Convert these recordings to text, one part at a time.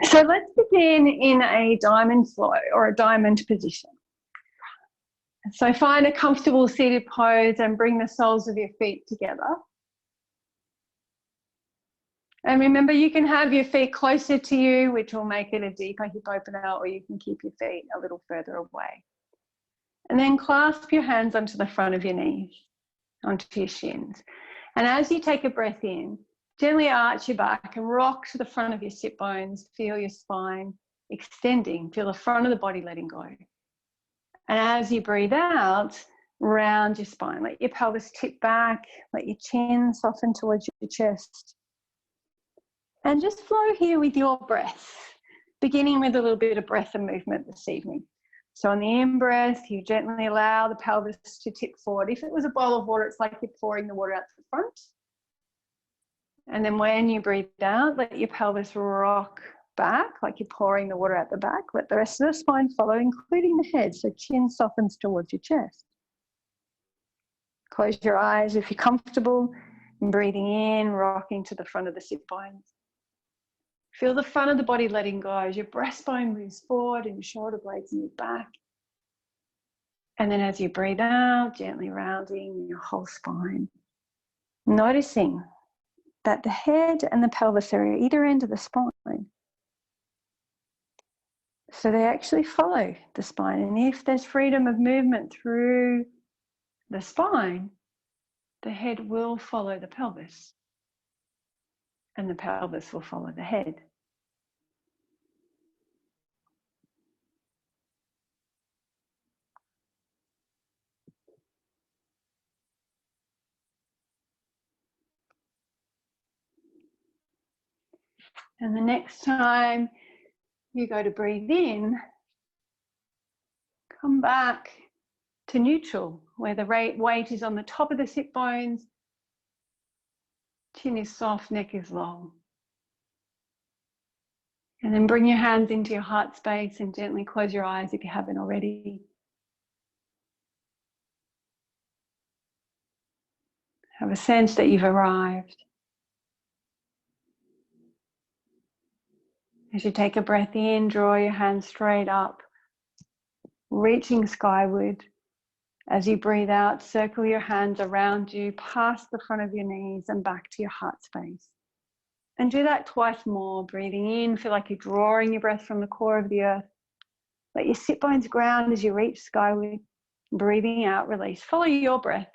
So let's begin in a diamond flow or a diamond position. So find a comfortable seated pose and bring the soles of your feet together. And remember, you can have your feet closer to you, which will make it a deeper hip opener, or you can keep your feet a little further away. And then clasp your hands onto the front of your knees, onto your shins. And as you take a breath in, gently arch your back and rock to the front of your sit bones. Feel your spine extending. Feel the front of the body letting go. And as you breathe out, round your spine. Let your pelvis tip back. Let your chin soften towards your chest. And just flow here with your breath, beginning with a little bit of breath and movement this evening. So on the in-breath, you gently allow the pelvis to tip forward. If it was a bowl of water, it's like you're pouring the water out to the front. And then when you breathe out, let your pelvis rock back, like you're pouring the water out the back. Let the rest of the spine follow, including the head, so chin softens towards your chest. Close your eyes if you're comfortable, and breathing in, rocking to the front of the sit bones. Feel the front of the body letting go as your breastbone moves forward and your shoulder blades move back. And then as you breathe out, gently rounding your whole spine. Noticing that the head and the pelvis are at either end of the spine. So they actually follow the spine. And if there's freedom of movement through the spine, the head will follow the pelvis. And the pelvis will follow the head. And the next time you go to breathe in, come back to neutral, where the weight is on the top of the sit bones, chin is soft, neck is long. And then bring your hands into your heart space and gently close your eyes if you haven't already. Have a sense that you've arrived. As you take a breath in, draw your hands straight up, reaching skyward. As you breathe out, circle your hands around you, past the front of your knees and back to your heart space. And do that twice more. Breathing in, feel like you're drawing your breath from the core of the earth. Let your sit bones ground as you reach skyward. Breathing out, release. Follow your breath.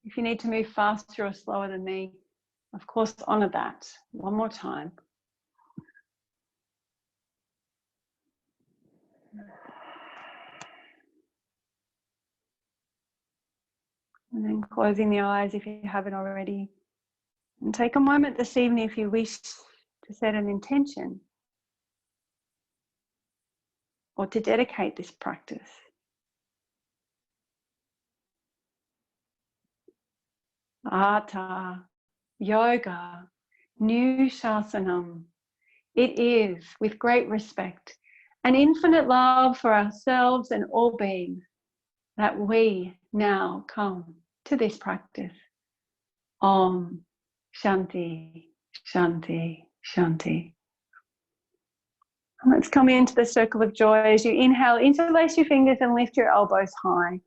If you need to move faster or slower than me, of course, honor that. One more time. And then closing the eyes if you haven't already. And take a moment this evening if you wish to set an intention or to dedicate this practice. Atha, yoga, new shasanam. It is with great respect and infinite love for ourselves and all beings that we now come to this practice. Om Shanti, Shanti, Shanti. Let's come into the circle of joy. As you inhale, interlace your fingers and lift your elbows high.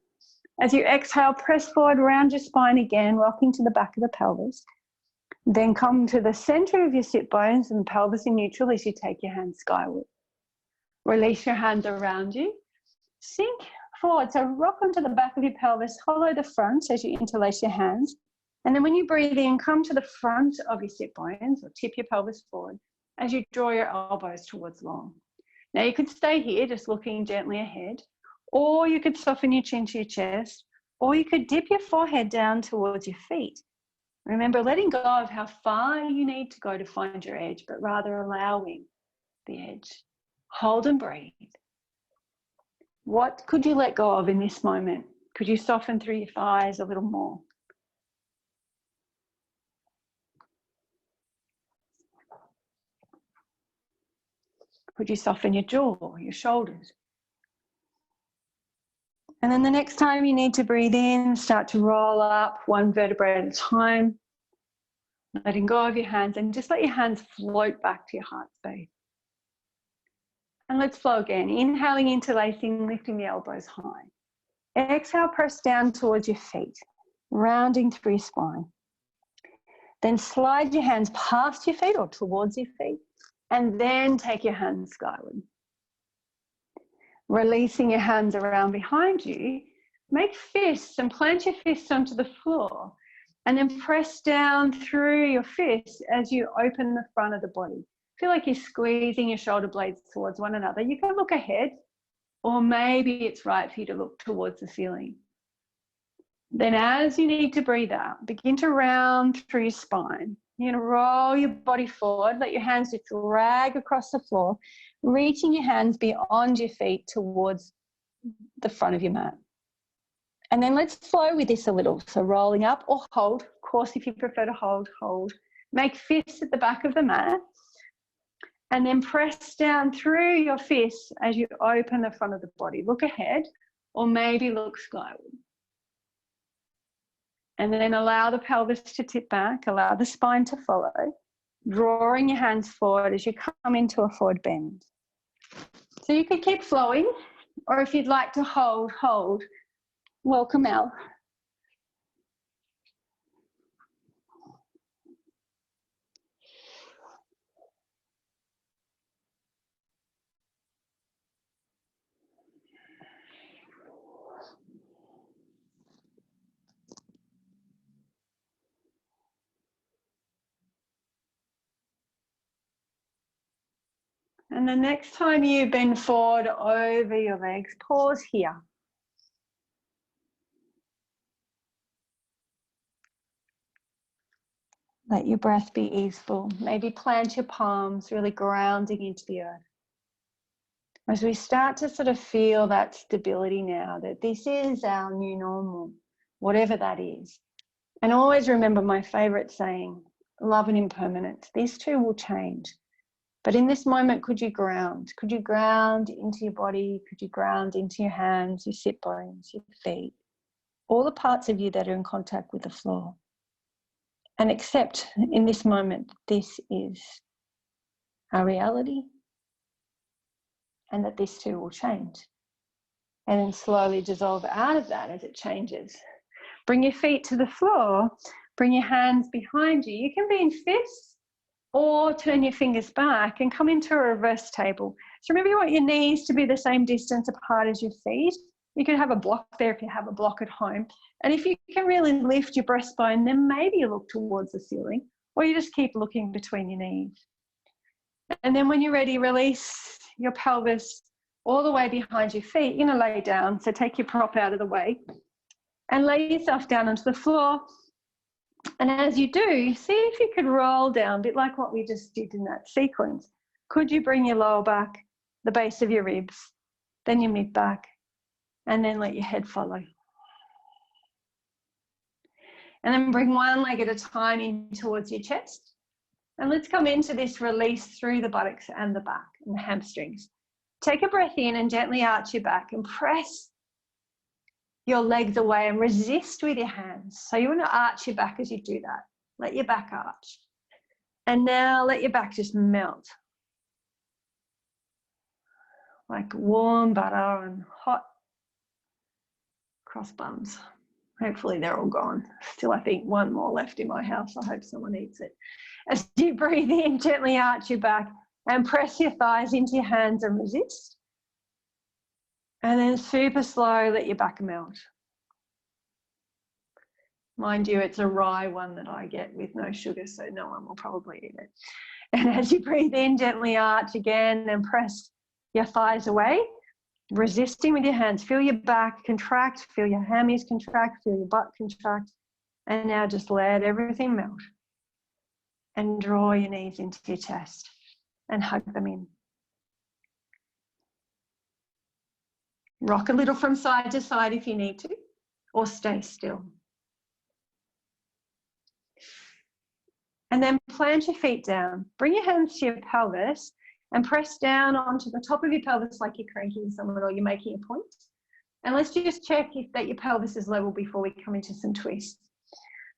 As you exhale, press forward, round your spine again, rocking to the back of the pelvis. Then come to the center of your sit bones and pelvis in neutral as you take your hands skyward. Release your hands around you. Sink forward, so rock onto the back of your pelvis, hollow the front as you interlace your hands. And then when you breathe in, come to the front of your sit bones or tip your pelvis forward as you draw your elbows towards long. Now you could stay here just looking gently ahead, or you could soften your chin to your chest, or you could dip your forehead down towards your feet. Remember, letting go of how far you need to go to find your edge, but rather allowing the edge. Hold and breathe. What could you let go of in this moment? Could you soften through your thighs a little more? Could you soften your jaw, your shoulders? And then the next time you need to breathe in, start to roll up one vertebrae at a time. letting go of your hands, and just let your hands float back to your heart space. And let's flow again. Inhaling, interlacing, lifting the elbows high. Exhale, press down towards your feet, rounding through your spine. Then slide your hands past your feet or towards your feet, and then take your hands skyward. Releasing your hands around behind you, make fists and plant your fists onto the floor, and then press down through your fists as you open the front of the body. Feel like you're squeezing your shoulder blades towards one another. You can look ahead, or maybe it's right for you to look towards the ceiling. Then as you need to breathe out, begin to round through your spine. You're going to roll your body forward, let your hands just drag across the floor, reaching your hands beyond your feet towards the front of your mat. And then let's flow with this a little. So rolling up or hold. Of course, if you prefer to hold, hold. Make fists at the back of the mat. And then press down through your fists as you open the front of the body. Look ahead or maybe look skyward. And then allow the pelvis to tip back, allow the spine to follow, drawing your hands forward as you come into a forward bend. So you could keep flowing, or if you'd like to hold, hold. Welcome, Al. And the next time you bend forward over your legs, pause here. Let your breath be easeful. Maybe plant your palms, really grounding into the earth. As we start to sort of feel that stability now, that this is our new normal, whatever that is. And always remember my favorite saying, love and impermanence. These two will change. But in this moment, could you ground? Could you ground into your body? Could you ground into your hands, your sit bones, your feet? All the parts of you that are in contact with the floor. And accept in this moment, this is our reality. And that this too will change. And then slowly dissolve out of that as it changes. Bring your feet to the floor. Bring your hands behind you. You can be in fists, or turn your fingers back and come into a reverse table. So remember, you want your knees to be the same distance apart as your feet. You can have a block there if you have a block at home. And if you can really lift your breastbone, then maybe you look towards the ceiling, or you just keep looking between your knees. And then when you're ready, release your pelvis all the way behind your feet. You're going to lay down, so take your prop out of the way and lay yourself down onto the floor. And as you do, see if you could roll down, a bit like what we just did in that sequence. Could you bring your lower back, the base of your ribs, then your mid back, and then let your head follow. And then bring one leg at a time in towards your chest. And let's come into this release through the buttocks and the back and the hamstrings. Take a breath in and gently arch your back and press your legs away and resist with your hands. So you want to arch your back as you do that. Let your back arch. And now let your back just melt. Like warm butter on hot cross buns. Hopefully they're all gone. Still, I think one more left in my house. I hope someone eats it. As you breathe in, gently arch your back and press your thighs into your hands and resist. And then super slow, let your back melt. Mind you, it's a rye one that I get with no sugar, so no one will probably eat it. And as you breathe in, gently arch again and press your thighs away, resisting with your hands. Feel your back contract, feel your hammies contract, feel your butt contract. And now just let everything melt. And draw your knees into your chest and hug them in. Rock a little from side to side if you need to, or stay still. And then plant your feet down. Bring your hands to your pelvis and press down onto the top of your pelvis like you're cranking someone or you're making a point. And let's just check that your pelvis is level before we come into some twists.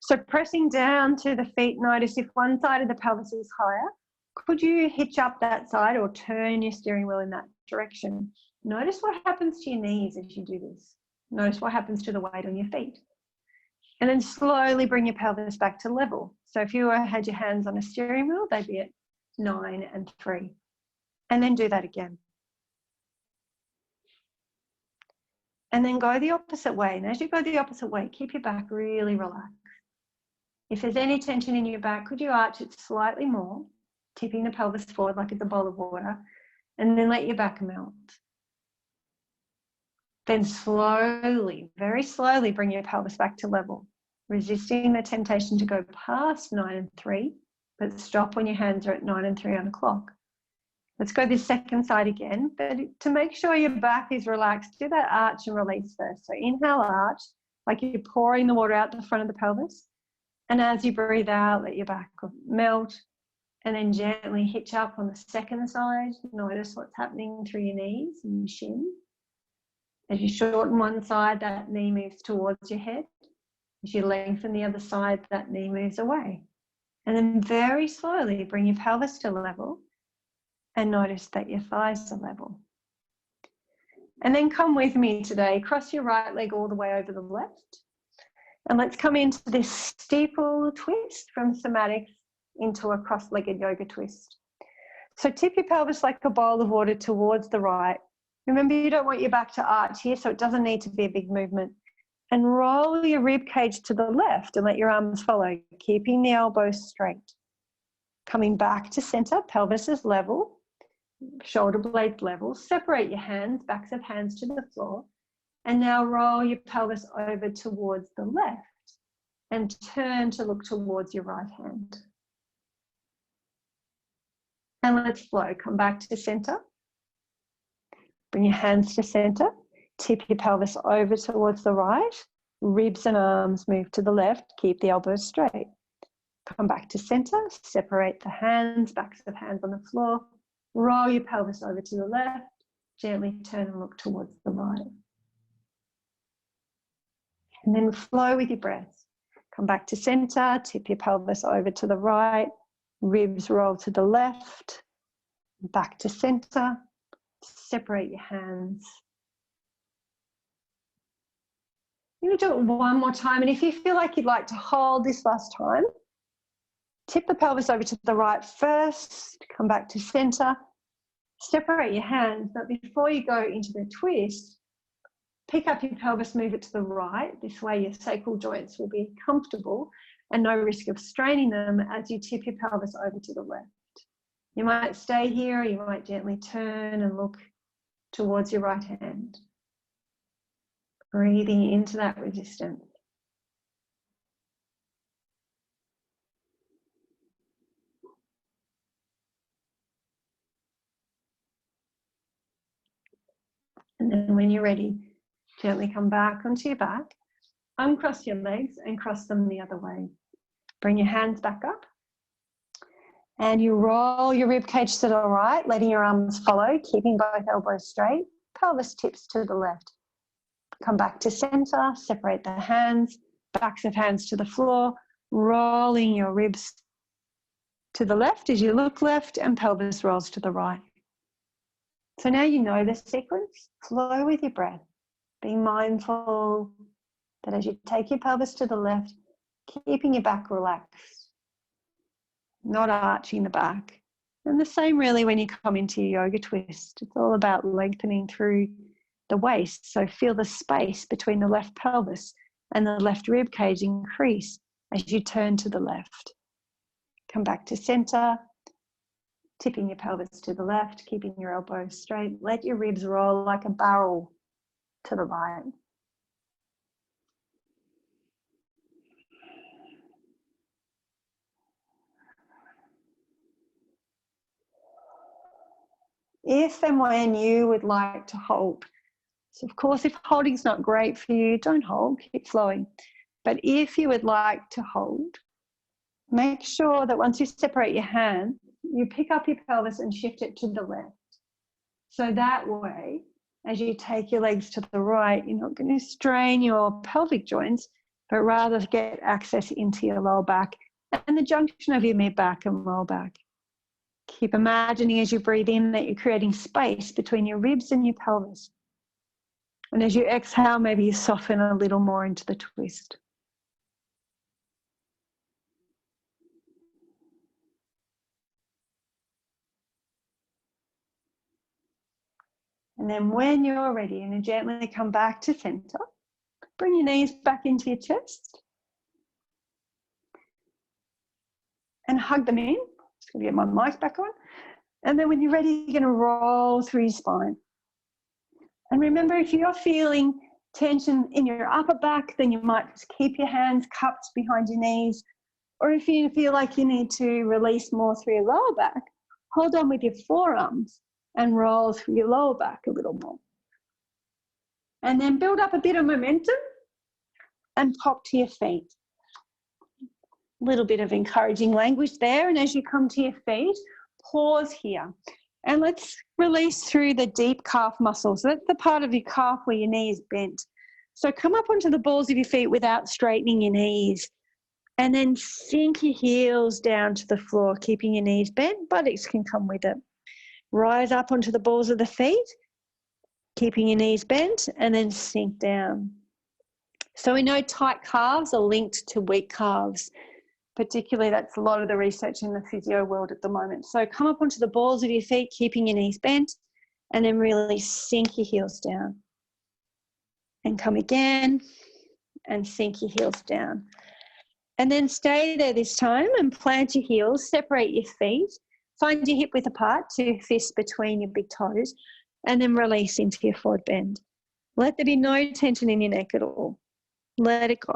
So pressing down to the feet, notice if one side of the pelvis is higher, could you hitch up that side or turn your steering wheel in that direction? Notice what happens to your knees as you do this. Notice what happens to the weight on your feet. And then slowly bring your pelvis back to level. So if you had your hands on a steering wheel, they'd be at 9 and 3. And then do that again. And then go the opposite way. And as you go the opposite way, keep your back really relaxed. If there's any tension in your back, could you arch it slightly more, tipping the pelvis forward like it's a bowl of water, and then let your back melt. Then slowly, very slowly, bring your pelvis back to level, resisting the temptation to go past 9 and 3, but stop when your hands are at 9 and 3 on the clock. Let's go this second side again, but to make sure your back is relaxed, do that arch and release first. So inhale, arch, like you're pouring the water out the front of the pelvis. And as you breathe out, let your back melt, and then gently hitch up on the second side. Notice what's happening through your knees and your shin. As you shorten one side, that knee moves towards your head. As you lengthen the other side, that knee moves away. And then very slowly bring your pelvis to level and notice that your thighs are level. And then come with me today. Cross your right leg all the way over the left. And let's come into this steeple twist from somatics into a cross-legged yoga twist. So tip your pelvis like a bowl of water towards the right. Remember, you don't want your back to arch here, so it doesn't need to be a big movement. And roll your rib cage to the left and let your arms follow, keeping the elbows straight. Coming back to center, pelvis is level, shoulder blades level. Separate your hands, backs of hands to the floor. And now roll your pelvis over towards the left and turn to look towards your right hand. And let's flow. Come back to center. Bring your hands to center. Tip your pelvis over towards the right. Ribs and arms move to the left. Keep the elbows straight. Come back to center. Separate the hands, backs of hands on the floor. Roll your pelvis over to the left. Gently turn and look towards the right. And then flow with your breath. Come back to center. Tip your pelvis over to the right. Ribs roll to the left. Back to center. Separate your hands. You're going to do it one more time. And if you feel like you'd like to hold this last time, tip the pelvis over to the right first. Come back to center. Separate your hands. But before you go into the twist, pick up your pelvis, move it to the right. This way your sacral joints will be comfortable and no risk of straining them as you tip your pelvis over to the left. You might stay here, or you might gently turn and look towards your right hand. Breathing into that resistance. And then when you're ready, gently come back onto your back, uncross your legs and cross them the other way. Bring your hands back up. And you roll your rib cage to the right, letting your arms follow, keeping both elbows straight, pelvis tips to the left. Come back to center, separate the hands, backs of hands to the floor, rolling your ribs to the left as you look left and pelvis rolls to the right. So now you know the sequence. Flow with your breath. Be mindful that as you take your pelvis to the left, keeping your back relaxed. Not arching the back. And the same really when you come into your yoga twist. It's all about lengthening through the waist. So feel the space between the left pelvis and the left rib cage increase as you turn to the left. Come back to center, tipping your pelvis to the left, keeping your elbows straight. Let your ribs roll like a barrel to the right. If and when you would like to hold. So of course, if holding's not great for you, don't hold, keep flowing. But if you would like to hold, make sure that once you separate your hand, you pick up your pelvis and shift it to the left. So that way, as you take your legs to the right, you're not going to strain your pelvic joints, but rather get access into your lower back and the junction of your mid-back and lower back. Keep imagining as you breathe in that you're creating space between your ribs and your pelvis. And as you exhale, maybe you soften a little more into the twist. And then when you're ready, you're going to gently come back to center. Bring your knees back into your chest. And hug them in. Just going to get my mic back on. And then when you're ready, you're going to roll through your spine. And remember, if you're feeling tension in your upper back, then you might just keep your hands cupped behind your knees. Or if you feel like you need to release more through your lower back, hold on with your forearms and roll through your lower back a little more. And then build up a bit of momentum and pop to your feet. A little bit of encouraging language there. And as you come to your feet, pause here. And let's release through the deep calf muscles. That's the part of your calf where your knee is bent. So come up onto the balls of your feet without straightening your knees. And then sink your heels down to the floor, keeping your knees bent. Buttocks can come with it. Rise up onto the balls of the feet, keeping your knees bent, and then sink down. So we know tight calves are linked to weak calves. Particularly, that's a lot of the research in the physio world at the moment. So come up onto the balls of your feet, keeping your knees bent, and then really sink your heels down. And come again, and sink your heels down. And then stay there this time and plant your heels, separate your feet, find your hip width apart, 2 fists between your big toes, and then release into your forward bend. Let there be no tension in your neck at all. Let it go.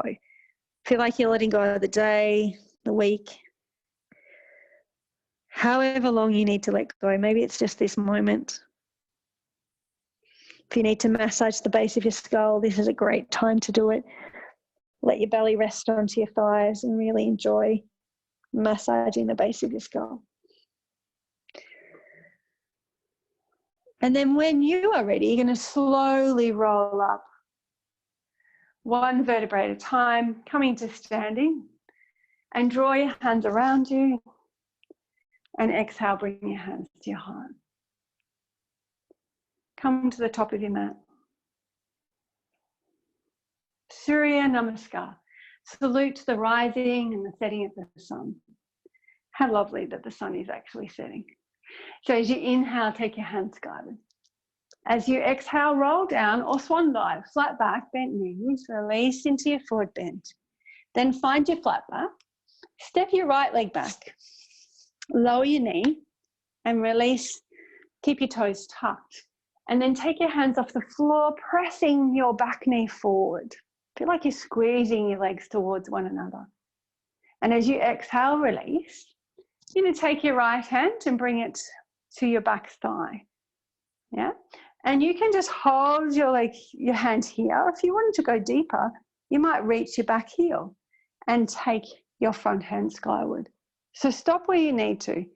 Feel like you're letting go of the day, the week, however long you need to let go. Maybe it's just this moment. If you need to massage the base of your skull, this is a great time to do it. Let your belly rest onto your thighs and really enjoy massaging the base of your skull. And then when you are ready, you're going to slowly roll up. 1 vertebrae at a time, coming to standing. And draw your hands around you. And exhale, bring your hands to your heart. Come to the top of your mat. Surya Namaskar. Salute to the rising and the setting of the sun. How lovely that the sun is actually setting. So as you inhale, take your hands skyward. As you exhale, roll down or swan dive, flat back, bent knees, release into your forward bend. Then find your flat back. Step your right leg back. Lower your knee and release. Keep your toes tucked. And then take your hands off the floor, pressing your back knee forward. Feel like you're squeezing your legs towards one another. And as you exhale, release. You're going to take your right hand and bring it to your back thigh. Yeah? And you can just hold your hand here. If you wanted to go deeper, you might reach your back heel and take your front hand skyward. So stop where you need to.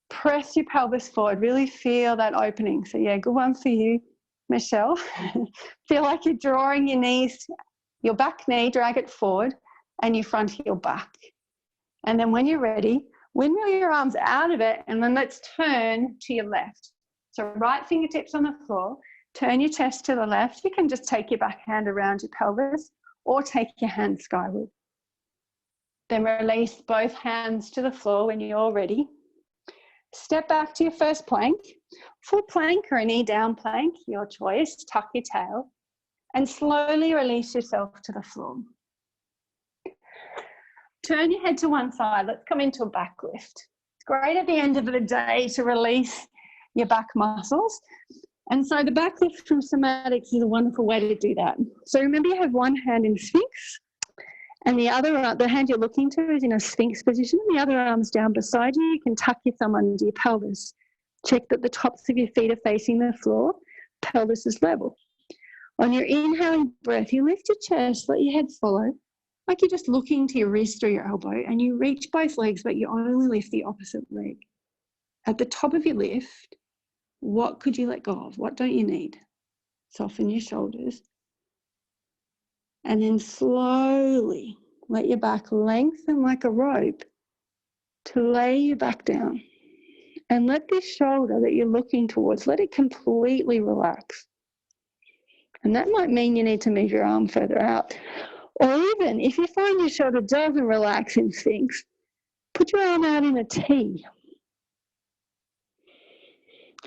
Press your pelvis forward. Really feel that opening. So yeah, good one for you, Michelle. Feel like you're drawing your knees, your back knee, drag it forward, and your front heel back. And then when you're ready, windmill your arms out of it, and then let's turn to your left. So right fingertips on the floor, turn your chest to the left. You can just take your back hand around your pelvis or take your hand skyward. Then release both hands to the floor when you're ready. Step back to your first plank, full plank or a knee down plank, your choice. Tuck your tail and slowly release yourself to the floor. Turn your head to one side. Let's come into a back lift. It's great at the end of the day to release your back muscles. And so the back lift from somatics is a wonderful way to do that. So remember, you have one hand in Sphinx and the hand you're looking to is in a Sphinx position. The other arm's down beside you. You can tuck your thumb under your pelvis. Check that the tops of your feet are facing the floor. Pelvis is level. On your inhaling breath, you lift your chest, let your head follow, like you're just looking to your wrist or your elbow, and you reach both legs, but you only lift the opposite leg. At the top of your lift, what could you let go of? What don't you need? Soften your shoulders. And then slowly let your back lengthen like a rope to lay you back down. And let this shoulder that you're looking towards, let it completely relax. And that might mean you need to move your arm further out. Or even if you find your shoulder doesn't relax in Sphinx, put your arm out in a T.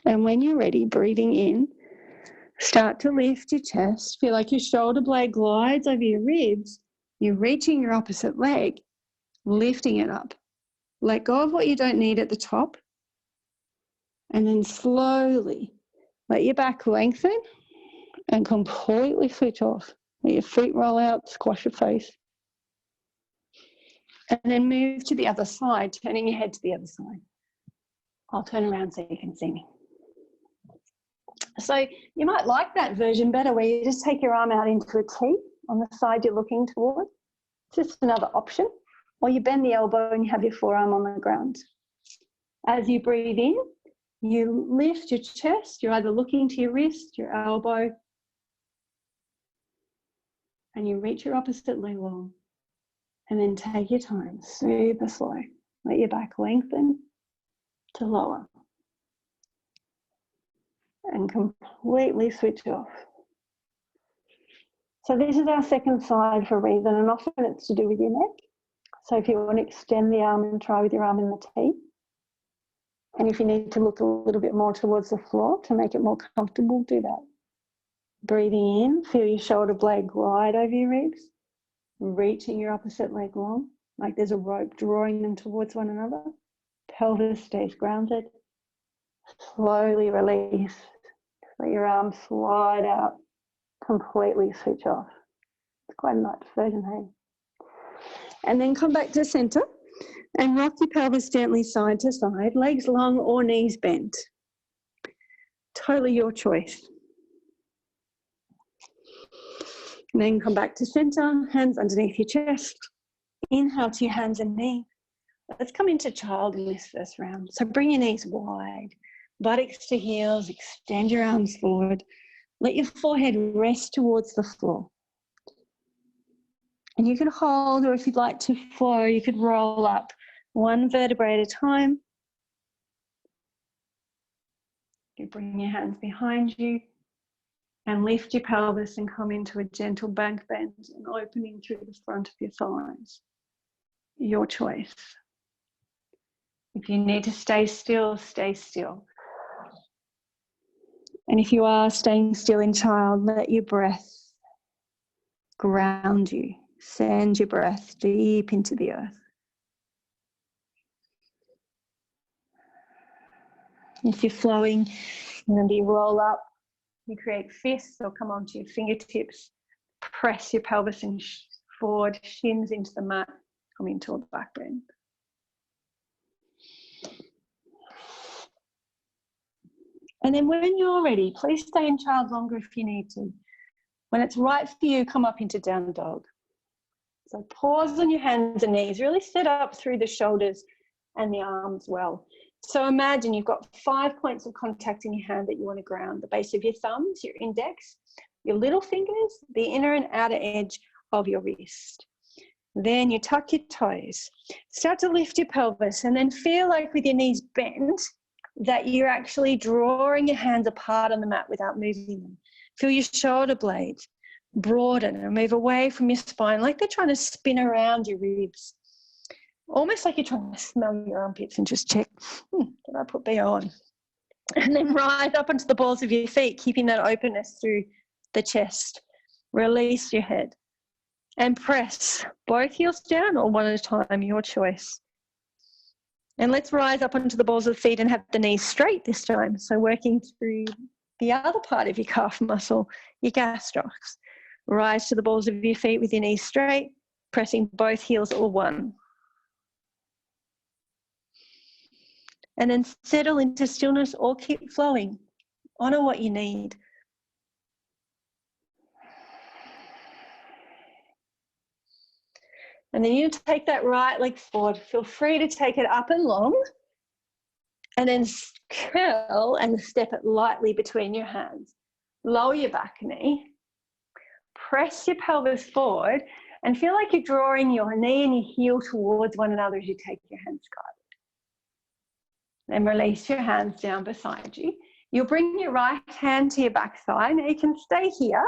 And when you're ready, breathing in, start to lift your chest. Feel like your shoulder blade glides over your ribs. You're reaching your opposite leg, lifting it up. Let go of what you don't need at the top. And then slowly let your back lengthen and completely switch off. Let your feet roll out, squash your face. And then move to the other side, turning your head to the other side. I'll turn around so you can see me. So you might like that version better where you just take your arm out into a T on the side you're looking toward. It's just another option. Or you bend the elbow and you have your forearm on the ground. As you breathe in, you lift your chest. You're either looking to your wrist, your elbow, and you reach your opposite leg long. And then take your time, super slow. Let your back lengthen to lower. And completely switch off. So this is our second side for a reason, and often it's to do with your neck. So if you want to extend the arm and try with your arm in the T. And if you need to look a little bit more towards the floor to make it more comfortable, do that. Breathing in, feel your shoulder blade glide over your ribs, reaching your opposite leg long, like there's a rope drawing them towards one another. Pelvis stays grounded. Slowly release. Let your arms slide out, completely switch off. It's quite a nice version, hey? And then come back to center and rock your pelvis gently side to side, legs long or knees bent. Totally your choice. And then come back to center, hands underneath your chest. Inhale to your hands and knees. Let's come into child in this first round. So bring your knees wide, buttocks to heels, extend your arms forward. Let your forehead rest towards the floor. And you can hold, or if you'd like to flow, you could roll up one vertebrae at a time. You bring your hands behind you and lift your pelvis and come into a gentle back bend and opening through the front of your thighs. Your choice. If you need to stay still, stay still. And if you are staying still in child, let your breath ground you. Send your breath deep into the earth. If you're flowing, remember you roll up, you create fists or come onto your fingertips, press your pelvis and forward, shins into the mat, come into a back bend. And then when you're ready, please stay in child longer if you need to. When it's right for you, come up into down dog. So pause on your hands and knees, really set up through the shoulders and the arms well. So imagine you've got 5 points of contact in your hand that you want to ground. The base of your thumbs, your index, your little fingers, the inner and outer edge of your wrist. Then you tuck your toes. Start to lift your pelvis and then feel like with your knees bent that you're actually drawing your hands apart on the mat without moving them. Feel your shoulder blades broaden and move away from your spine like they're trying to spin around your ribs. Almost like you're trying to smell your armpits and just check, did I put BO on? And then rise up onto the balls of your feet, keeping that openness through the chest. Release your head and press both heels down or one at a time, your choice. And let's rise up onto the balls of the feet and have the knees straight this time. So working through the other part of your calf muscle, your gastrocs. Rise to the balls of your feet with your knees straight, pressing both heels or one. And then settle into stillness or keep flowing. Honor what you need. And then you take that right leg forward. Feel free to take it up and long. And then curl and step it lightly between your hands. Lower your back knee. press your pelvis forward and feel like you're drawing your knee and your heel towards one another as you take your hands guided. Then release your hands down beside you. You'll bring your right hand to your backside. Now you can stay here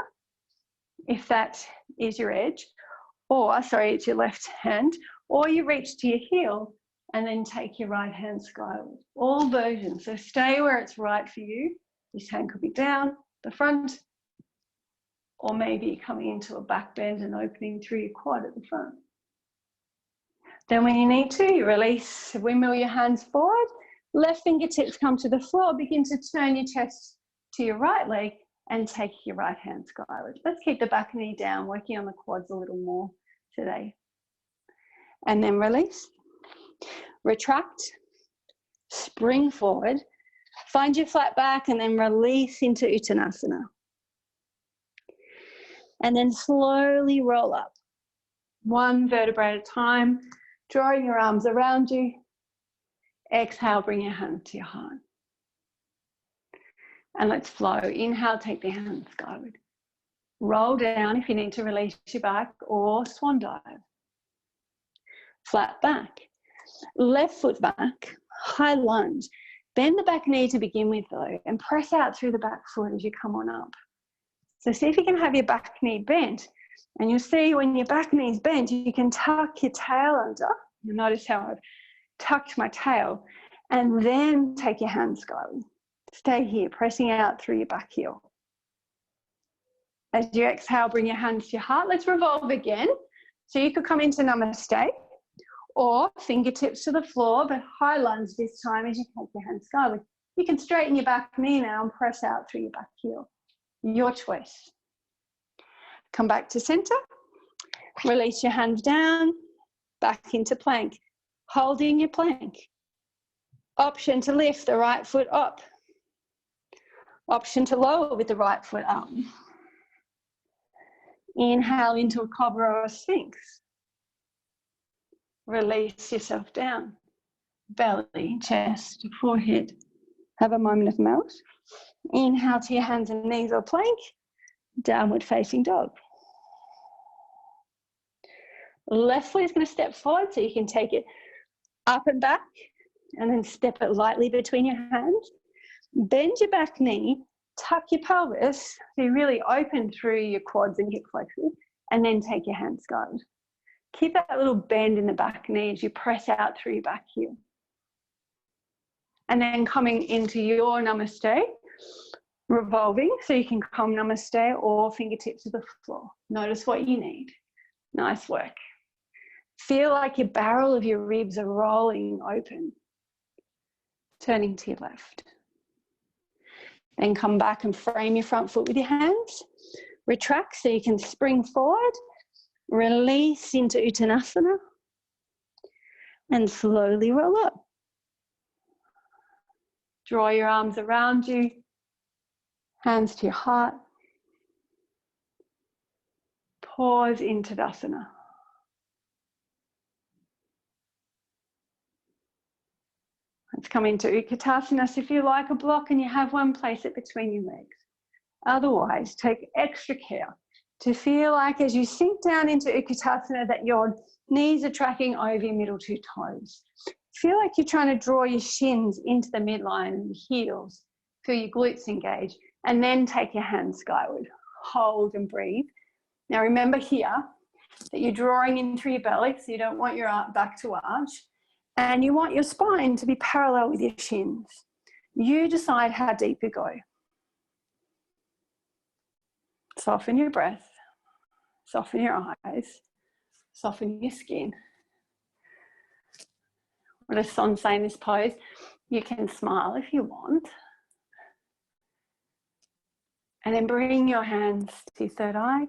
if that is your edge, or sorry, it's your left hand, or you reach to your heel and then take your right hand skyward. All versions, so stay where it's right for you. This hand could be down the front, or maybe coming into a back bend and opening through your quad at the front. Then when you need to, you release, windmill your hands forward, left fingertips come to the floor, begin to turn your chest to your right leg and take your right hand skyward. Let's keep the back knee down, working on the quads a little more today. And then release, retract, spring forward, find your flat back and then release into Uttanasana. And then slowly roll up, one vertebrae at a time, drawing your arms around you. Exhale, bring your hands to your heart. And let's flow. Inhale, take the hands skyward. Roll down if you need to release your back, or swan dive. Flat back. Left foot back, high lunge. Bend the back knee to begin with though, and press out through the back foot as you come on up. So see if you can have your back knee bent, and you'll see when your back knee is bent, you can tuck your tail under. You'll notice how I've tucked my tail, and then take your hands skyward. Stay here, pressing out through your back heel. As you exhale, bring your hands to your heart. Let's revolve again. So you could come into Namaste, or fingertips to the floor, but high lunge this time as you take your hands skyward. You can straighten your back knee now and press out through your back heel. Your choice. Come back to center. Release your hands down, back into plank. Holding your plank. Option to lift the right foot up. Option to lower with the right foot up. Inhale into a cobra or a sphinx. Release yourself down. Belly, chest, forehead. Have a moment of melt. Inhale to your hands and knees or plank. Downward facing dog. Left foot is going to step forward so you can take it up and back and then step it lightly between your hands. Bend your back knee, tuck your pelvis so you really open through your quads and hip flexors, and then take your hands skyward. Keep that little bend in the back knee as you press out through your back heel. And then coming into your Namaste, revolving, so you can come Namaste or fingertips to the floor. Notice what you need. Nice work. Feel like your barrel of your ribs are rolling open. Turning to your left. Then come back and frame your front foot with your hands. Retract so you can spring forward. Release into Uttanasana. And slowly roll up. Draw your arms around you. Hands to your heart. Pause in Tadasana. Let's come into Utkatasana. So if you like a block and you have one, place it between your legs. Otherwise, take extra care to feel like as you sink down into Utkatasana that your knees are tracking over your middle two toes. Feel like you're trying to draw your shins into the midline and the heels. Feel your glutes engage. And then take your hands skyward. Hold and breathe. Now remember here that you're drawing in through your belly, so you don't want your back to arch. And you want your spine to be parallel with your shins. You decide how deep you go. Soften your breath. Soften your eyes. Soften your skin. What does Son say in this pose? You can smile if you want. And then bring your hands to your third eye.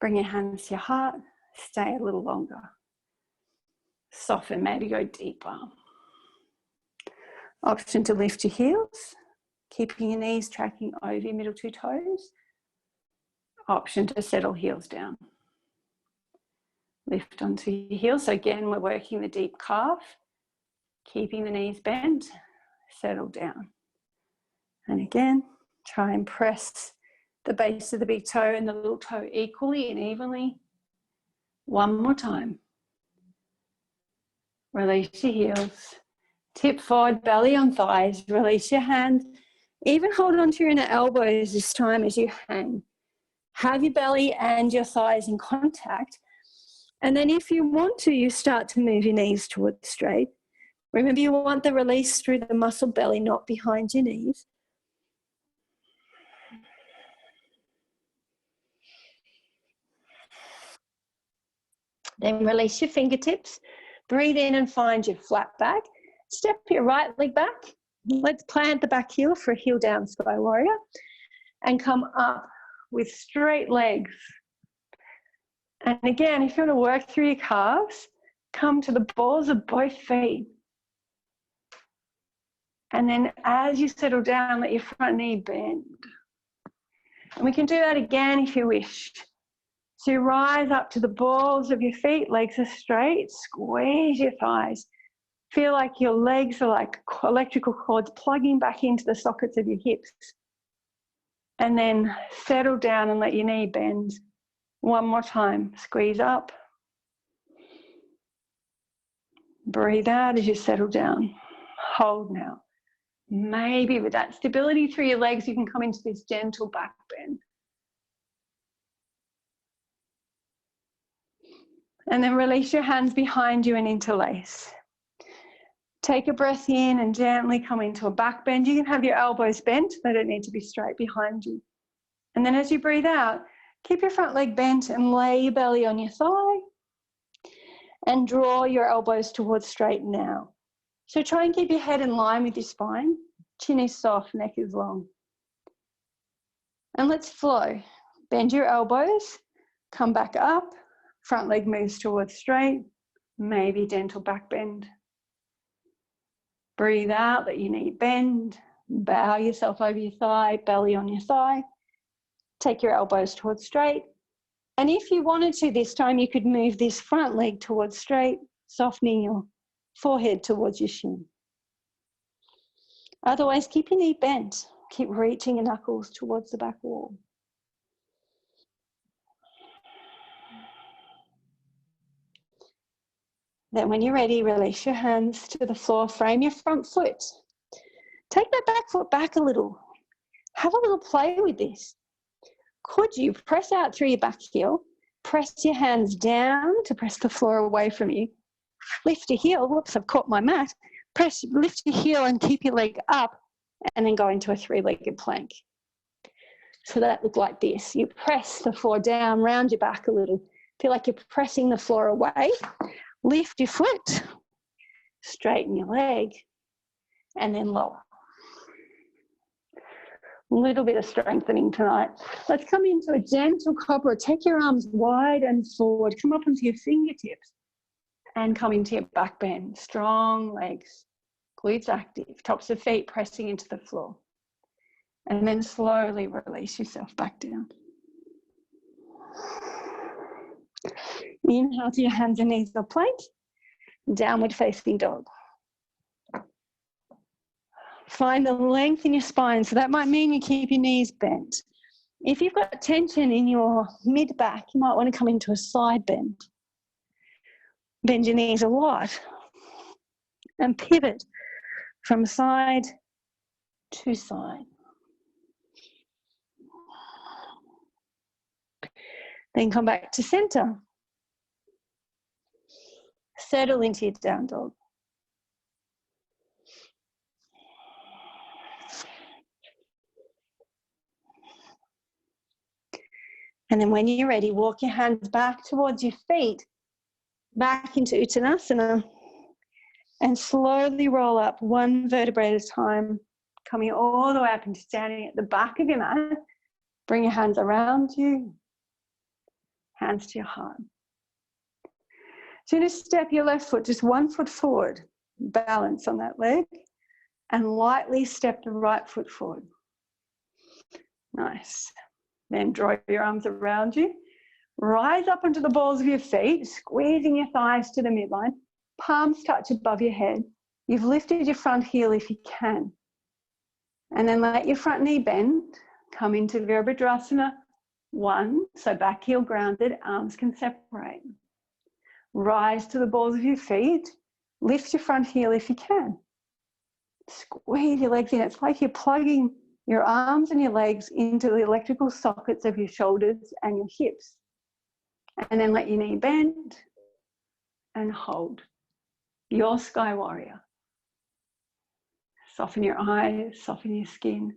Bring your hands to your heart. Stay a little longer. Soften, maybe go deeper. Option to lift your heels, keeping your knees tracking over your middle two toes. Option to settle heels down. Lift onto your heels. So again, we're working the deep calf, keeping the knees bent, settle down. And again, try and press the base of the big toe and the little toe equally and evenly. One more time. Release your heels. Tip forward, belly on thighs. Release your hand. Even hold on to your inner elbows this time as you hang. Have your belly and your thighs in contact. And then if you want to, you start to move your knees towards straight. Remember, you want the release through the muscle belly, not behind your knees. Then release your fingertips. Breathe in and find your flat back. Step your right leg back. Let's plant the back heel for a heel down sky warrior. And come up with straight legs. And again, if you want to work through your calves, come to the balls of both feet. And then as you settle down, let your front knee bend. And we can do that again if you wish. So you rise up to the balls of your feet, legs are straight, squeeze your thighs. Feel like your legs are like electrical cords plugging back into the sockets of your hips. And then settle down and let your knee bend. One more time, squeeze up. Breathe out as you settle down. Hold now. Maybe with that stability through your legs, you can come into this gentle back bend. And then release your hands behind you and interlace. Take a breath in and gently come into a back bend. You can have your elbows bent. They don't need to be straight behind you. And then as you breathe out, keep your front leg bent and lay your belly on your thigh. And draw your elbows towards straight now. So try and keep your head in line with your spine. Chin is soft, neck is long. And let's flow. Bend your elbows, come back up. Front leg moves towards straight, maybe gentle back bend. Breathe out, let your knee bend. Bow yourself over your thigh, belly on your thigh. Take your elbows towards straight. And if you wanted to this time, you could move this front leg towards straight, softening your forehead towards your shin. Otherwise, keep your knee bent. Keep reaching your knuckles towards the back wall. Then when you're ready, release your hands to the floor, frame your front foot. Take that back foot back a little. Have a little play with this. Could you press out through your back heel, press your hands down to press the floor away from you, lift your heel, whoops, I've caught my mat, lift your heel and keep your leg up, and then go into a three-legged plank. So that looked like this. You press the floor down, round your back a little, feel like you're pressing the floor away. Lift your foot, straighten your leg, and then lower. A little bit of strengthening tonight. Let's come into a gentle cobra. Take your arms wide and forward. Come up onto your fingertips and come into your back bend. Strong legs, glutes active, tops of feet pressing into the floor. And then slowly release yourself back down. Inhale to your hands and knees or plank. Downward facing dog. Find the length in your spine. So that might mean you keep your knees bent. If you've got tension in your mid-back, you might want to come into a side bend. Bend your knees a lot. And pivot from side to side. Then come back to center. Settle into your down dog. And then when you're ready, walk your hands back towards your feet, back into Uttanasana, and slowly roll up one vertebrae at a time, coming all the way up into standing at the back of your mat. Bring your hands around you, hands to your heart. So you're going to step your left foot just 1 foot forward, balance on that leg, and lightly step the right foot forward. Nice. Then draw your arms around you. Rise up onto the balls of your feet, squeezing your thighs to the midline. Palms touch above your head. You've lifted your front heel if you can. And then let your front knee bend. Come into Virabhadrasana 1, so back heel grounded, arms can separate. Rise to the balls of your feet. Lift your front heel if you can. Squeeze your legs in. It's like you're plugging your arms and your legs into the electrical sockets of your shoulders and your hips. And then let your knee bend and hold. Your Sky Warrior. Soften your eyes, soften your skin.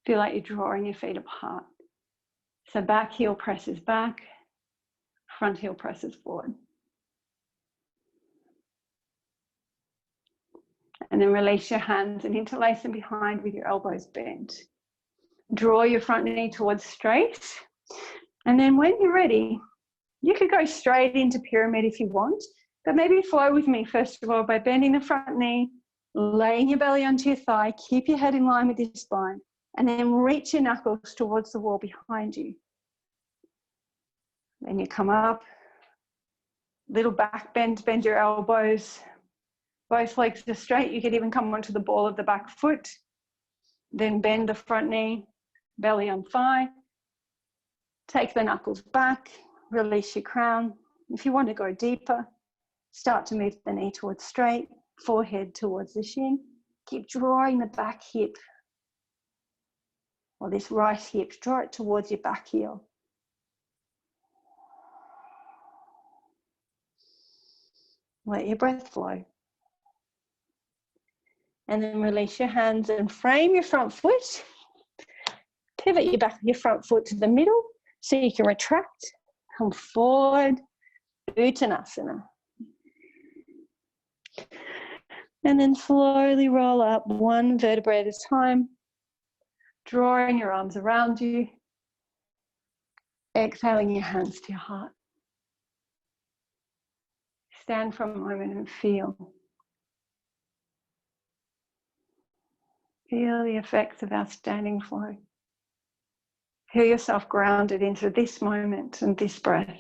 Feel like you're drawing your feet apart. So back heel presses back, front heel presses forward. And then release your hands and interlace them behind with your elbows bent. Draw your front knee towards straight. And then when you're ready, you could go straight into pyramid if you want, but maybe flow with me first of all by bending the front knee, laying your belly onto your thigh, keep your head in line with your spine, and then reach your knuckles towards the wall behind you. Then you come up, little back bend, bend your elbows. Both legs are straight. You could even come onto the ball of the back foot. Then bend the front knee, belly on thigh. Take the knuckles back, release your crown. If you want to go deeper, start to move the knee towards straight, forehead towards the shin. Keep drawing the back hip, or this right hip, draw it towards your back heel. Let your breath flow. And then release your hands and frame your front foot. Pivot your front foot to the middle so you can retract. Come forward, Uttanasana. And then slowly roll up one vertebrae at a time, drawing your arms around you. Exhaling your hands to your heart. Stand for a moment and feel. Feel the effects of our standing flow. Feel yourself grounded into this moment and this breath.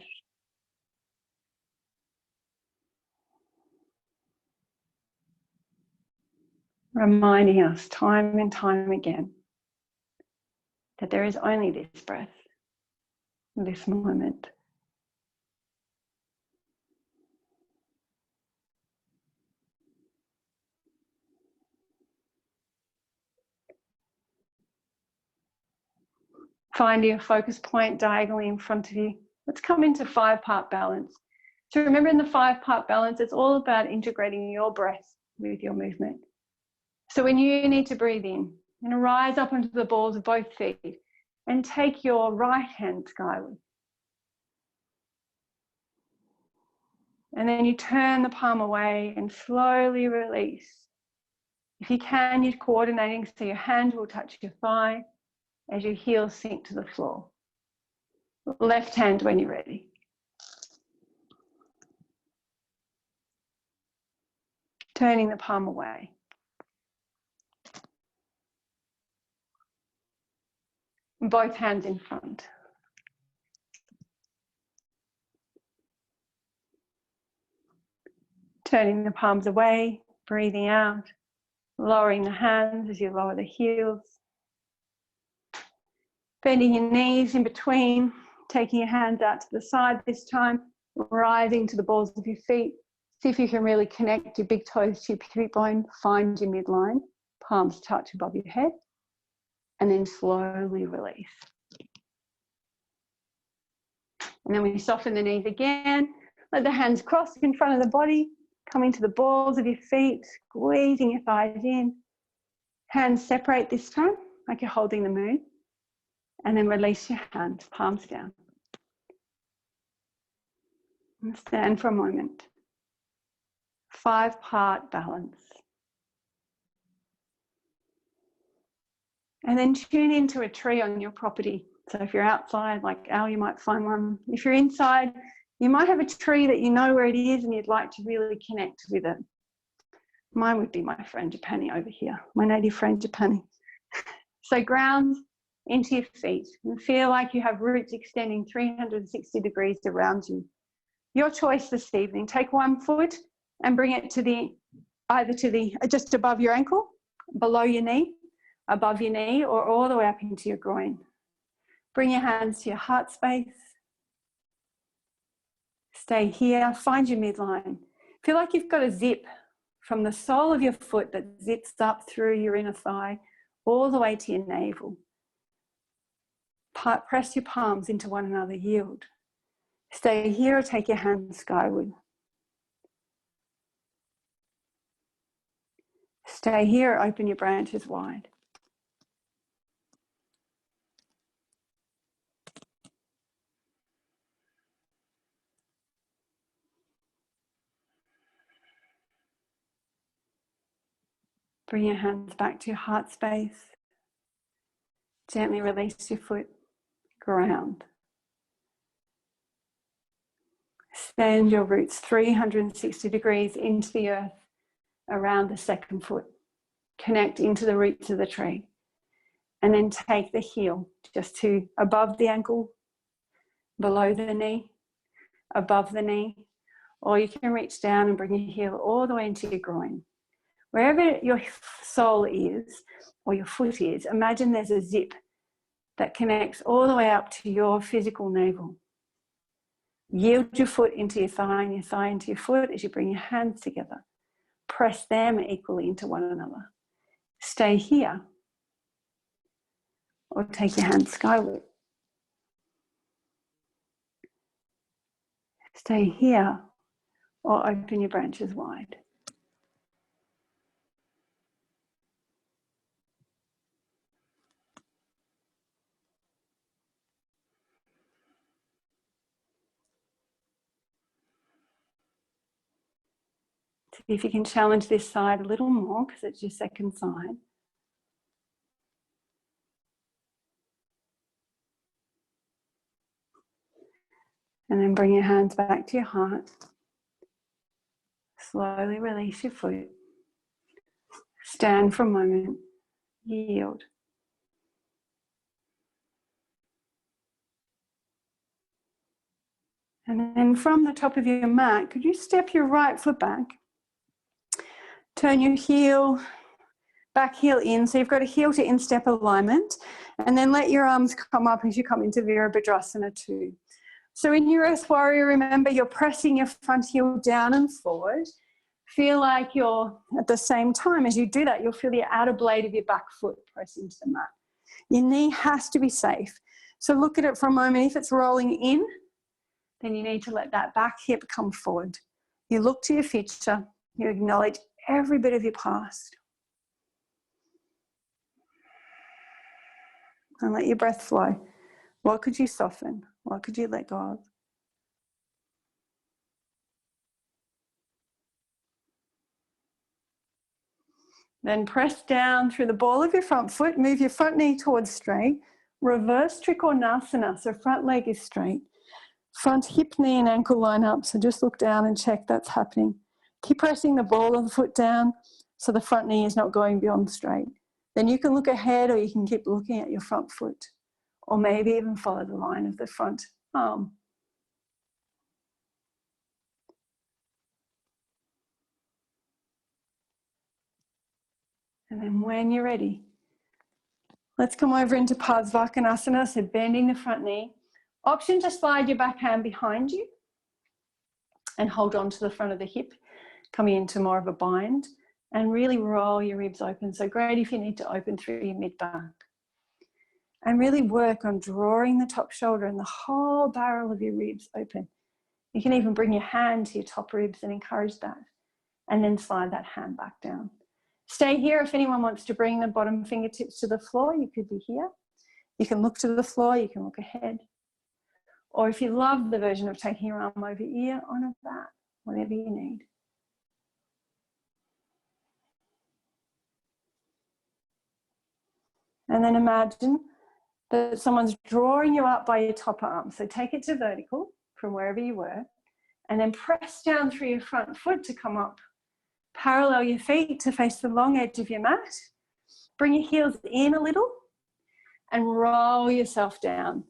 Reminding us time and time again that there is only this breath, this moment. Find your focus point diagonally in front of you. Let's come into 5-part balance. So remember, in the 5-part balance, it's all about integrating your breath with your movement. So when you need to breathe in, you're going to rise up onto the balls of both feet and take your right hand skyward. And then you turn the palm away and slowly release. If you can, you're coordinating so your hand will touch your thigh as your heels sink to the floor. Left hand when you're ready. Turning the palm away. Both hands in front. Turning the palms away, breathing out, lowering the hands as you lower the heels. Bending your knees in between, taking your hands out to the side this time, rising to the balls of your feet. See if you can really connect your big toes to your pubic bone, find your midline, palms touch above your head, and then slowly release. And then we soften the knees again, let the hands cross in front of the body, coming to the balls of your feet, squeezing your thighs in. Hands separate this time, like you're holding the moon. And then release your hands, palms down. And stand for a moment. 5-part balance. And then tune into a tree on your property. So if you're outside, like Al, you might find one. If you're inside, you might have a tree that you know where it is and you'd like to really connect with it. Mine would be my friend Japani over here, my native friend Japani. So ground into your feet and feel like you have roots extending 360 degrees around you. Your choice this evening. Take one foot and bring it to either just above your ankle below your knee, above your knee, or all the way up into your groin. Bring your hands to your heart space. Stay here, find your midline. Feel like you've got a zip from the sole of your foot that zips up through your inner thigh, all the way to your navel. Press your palms into one another, yield. Stay here or take your hands skyward. Stay here, open your branches wide. Bring your hands back to your heart space. Gently release your foot, ground. Send your roots 360 degrees into the earth around the second foot. Connect into the roots of the tree. And then take the heel just to above the ankle, below the knee, above the knee. Or you can reach down and bring your heel all the way into your groin. Wherever your sole is, or your foot is, imagine there's a zip that connects all the way up to your physical navel. Yield your foot into your thigh and your thigh into your foot as you bring your hands together. Press them equally into one another. Stay here or take your hands skyward. Stay here or open your branches wide. See if you can challenge this side a little more because it's your second side. And then bring your hands back to your heart. Slowly release your foot. Stand for a moment. Yield. And then from the top of your mat, could you step your right foot back? Turn your heel, back heel in. So you've got a heel to instep alignment. And then let your arms come up as you come into Virabhadrasana 2. So in your Earth Warrior, remember you're pressing your front heel down and forward. Feel like you're, at the same time as you do that, you'll feel the outer blade of your back foot press into the mat. Your knee has to be safe. So look at it for a moment. If it's rolling in, then you need to let that back hip come forward. You look to your future. You acknowledge every bit of your past. And let your breath flow. What could you soften? What could you let go of? Then press down through the ball of your front foot. Move your front knee towards straight. Reverse Trikonasana, so front leg is straight. Front hip, knee and ankle line up. So just look down and check that's happening. Keep pressing the ball of the foot down so the front knee is not going beyond straight. Then you can look ahead or you can keep looking at your front foot. Or maybe even follow the line of the front arm. And then when you're ready, let's come over into Parsvakonasana, so bending the front knee. Option to slide your back hand behind you and hold on to the front of the hip, coming into more of a bind, and really roll your ribs open. So great if you need to open through your mid-back. And really work on drawing the top shoulder and the whole barrel of your ribs open. You can even bring your hand to your top ribs and encourage that. And then slide that hand back down. Stay here. If anyone wants to bring the bottom fingertips to the floor, you could be here. You can look to the floor, you can look ahead. Or if you love the version of taking your arm over ear, honour that, whatever you need. And then imagine that someone's drawing you up by your top arm. So take it to vertical from wherever you were, and then press down through your front foot to come up. Parallel your feet to face the long edge of your mat. Bring your heels in a little and roll yourself down.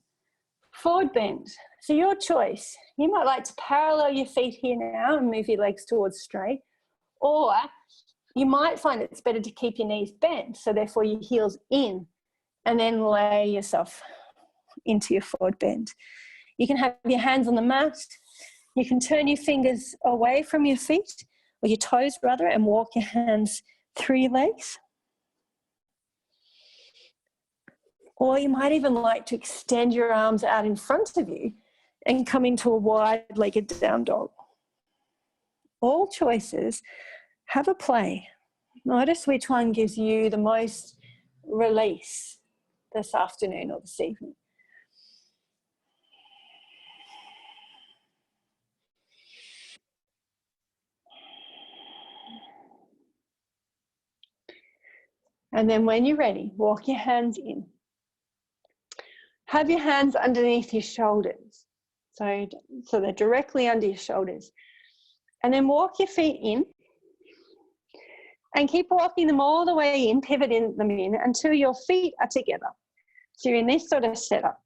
Forward bend. So your choice. You might like to parallel your feet here now and move your legs towards straight. Or you might find it's better to keep your knees bent, so therefore your heels in, and then lay yourself into your forward bend. You can have your hands on the mat. You can turn your fingers away from your feet, or your toes rather, and walk your hands through your legs. Or you might even like to extend your arms out in front of you and come into a wide-legged down dog. All choices. Have a play. Notice which one gives you the most release this afternoon or this evening. And then when you're ready, walk your hands in. Have your hands underneath your shoulders. So they're directly under your shoulders. And then walk your feet in. And keep walking them all the way in, pivoting them in until your feet are together. So you're in this sort of setup.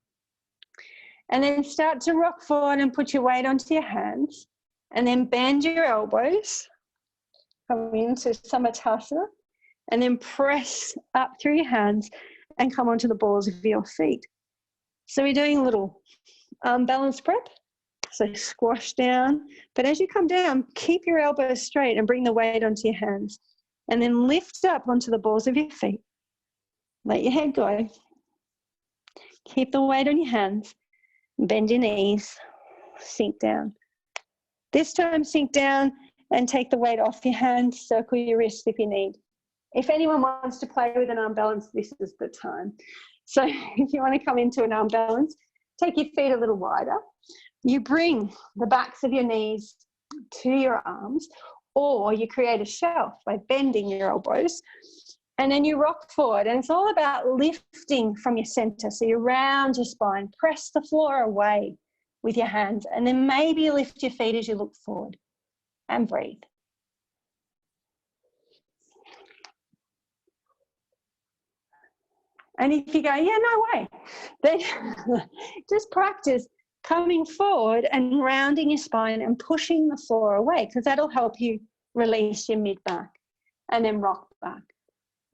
And then start to rock forward and put your weight onto your hands. And then bend your elbows. Come into Samatasana. And then press up through your hands and come onto the balls of your feet. So we're doing a little balance prep. So squash down. But as you come down, keep your elbows straight and bring the weight onto your hands. And then lift up onto the balls of your feet. Let your head go. Keep the weight on your hands. Bend your knees. Sink down. This time sink down and take the weight off your hands. Circle your wrists if you need. If anyone wants to play with an arm balance, this is the time. So if you want to come into an arm balance, take your feet a little wider. You bring the backs of your knees to your arms, or you create a shelf by bending your elbows, and then you rock forward. And it's all about lifting from your center. So you round your spine, press the floor away with your hands, and then maybe lift your feet as you look forward and breathe. And if you go, yeah, no way, then just practice coming forward and rounding your spine and pushing the floor away, because that'll help you release your mid-back and then rock back.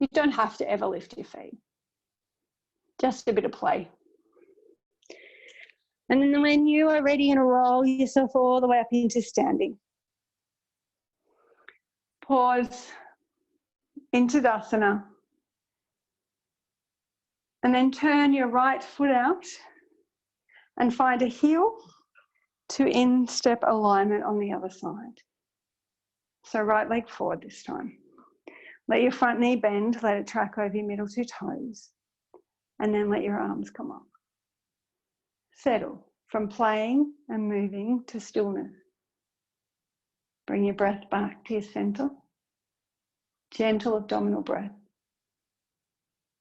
You don't have to ever lift your feet. Just a bit of play. And then when you are ready, you're going to roll yourself all the way up into standing. Pause into Tadasana. And then turn your right foot out and find a heel to instep alignment on the other side. So right leg forward this time. Let your front knee bend, let it track over your middle two toes. And then let your arms come up. Settle from playing and moving to stillness. Bring your breath back to your center. Gentle abdominal breath.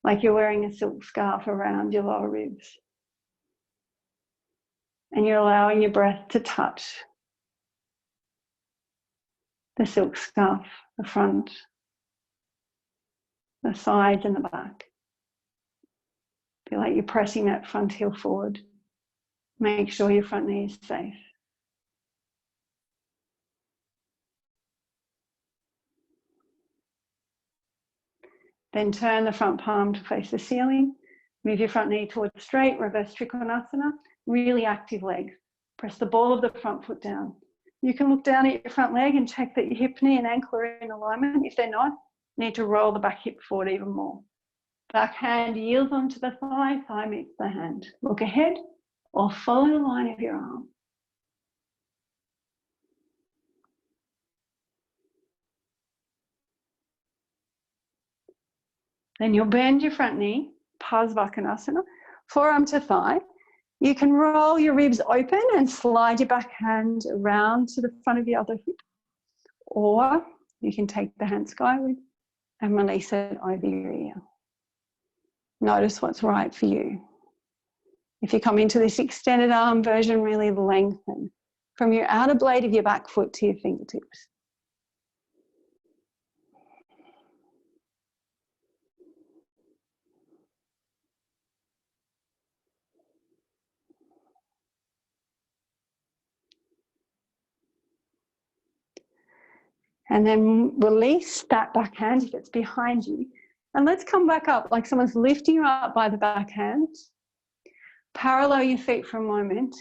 Like you're wearing a silk scarf around your lower ribs. And you're allowing your breath to touch the silk scarf, the front, the sides and the back. Feel like you're pressing that front heel forward. Make sure your front knee is safe. Then turn the front palm to face the ceiling. Move your front knee towards straight, reverse Trikonasana. Really active legs. Press the ball of the front foot down. You can look down at your front leg and check that your hip, knee and ankle are in alignment. If they're not, you need to roll the back hip forward even more. Back hand yields onto the thigh, thigh meets the hand. Look ahead or follow the line of your arm. Then you'll bend your front knee, Parsvakonasana, forearm to thigh. You can roll your ribs open and slide your back hand around to the front of your other hip. Or you can take the hand skyward and release it over your ear. Notice what's right for you. If you come into this extended arm version, really lengthen from your outer blade of your back foot to your fingertips. And then release that backhand if it's behind you. And let's come back up like someone's lifting you up by the backhand. Parallel your feet for a moment.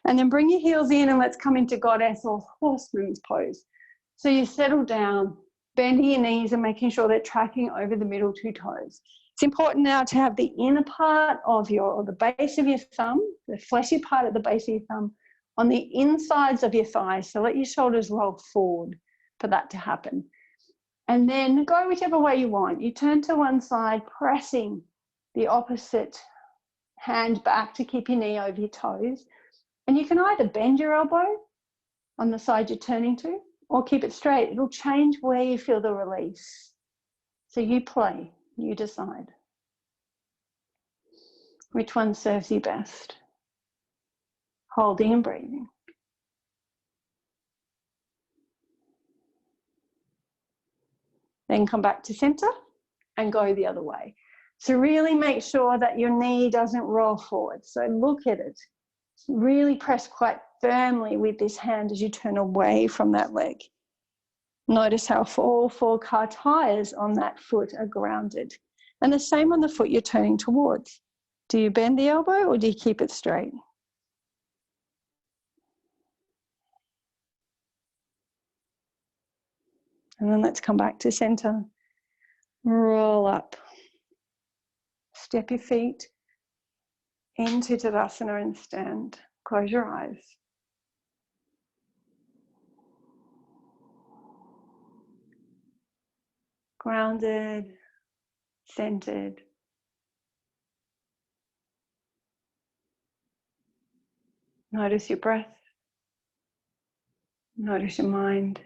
And then bring your heels in and let's come into goddess or horseman's pose. So you settle down, bending your knees and making sure they're tracking over the middle two toes. It's important now to have the inner part of or the base of your thumb, the fleshy part at the base of your thumb, on the insides of your thighs. So let your shoulders roll forward for that to happen. And then go whichever way you want. You turn to one side, pressing the opposite hand back to keep your knee over your toes. And you can either bend your elbow on the side you're turning to or keep it straight. It'll change where you feel the release. So you play, you decide. Which one serves you best? Holding and breathing. Then come back to center and go the other way. So really make sure that your knee doesn't roll forward. So look at it. Really press quite firmly with this hand as you turn away from that leg. Notice how all four car tires on that foot are grounded. And the same on the foot you're turning towards. Do you bend the elbow or do you keep it straight? And then let's come back to center. Roll up. Step your feet into Tadasana and stand. Close your eyes. Grounded, centered. Notice your breath. Notice your mind.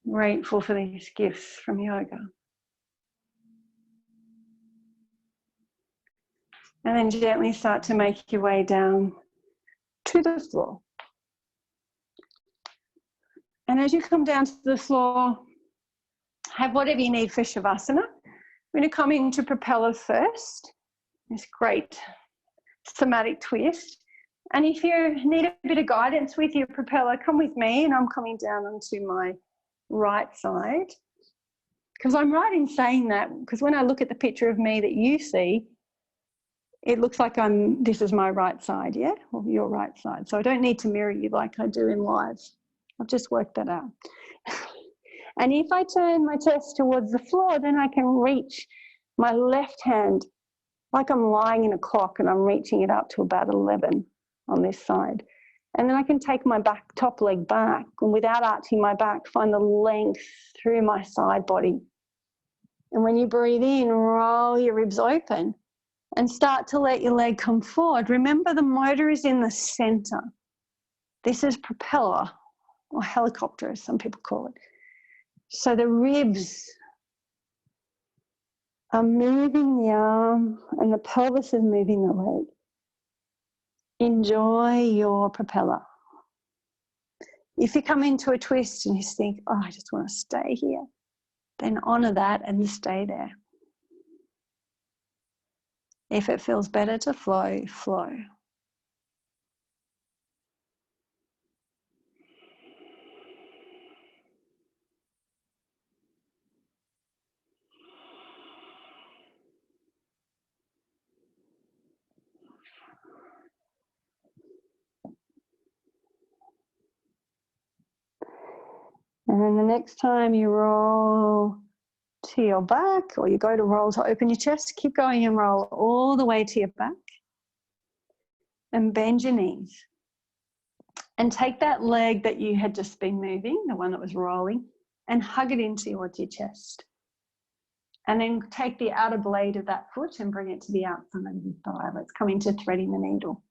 Grateful for these gifts from yoga. And then gently start to make your way down to the floor. And as you come down to the floor, have whatever you need for Shavasana. We're going to come into propeller first. This great somatic twist. And if you need a bit of guidance with your propeller, come with me, and I'm coming down onto my right side. Because I'm right in saying that, because when I look at the picture of me that you see, it looks like this is my right side, yeah? Or your right side. So I don't need to mirror you like I do in live. I've just worked that out. And if I turn my chest towards the floor, then I can reach my left hand like I'm lying in a clock and I'm reaching it up to about 11 on this side. And then I can take my top leg back and without arching my back, find the length through my side body. And when you breathe in, roll your ribs open and start to let your leg come forward. Remember, the motor is in the center. This is propeller or helicopter, as some people call it. So the ribs are moving the arm and the pelvis is moving the leg. Enjoy your propeller. If you come into a twist and you think, oh, I just want to stay here, then honor that and stay there. If it feels better to flow, flow. And then the next time you roll to your back or you go to roll to open your chest, keep going and roll all the way to your back and bend your knees. And take that leg that you had just been moving, the one that was rolling, and hug it in towards your chest. And then take the outer blade of that foot and bring it to the outside of your thigh. Let's come into threading the needle.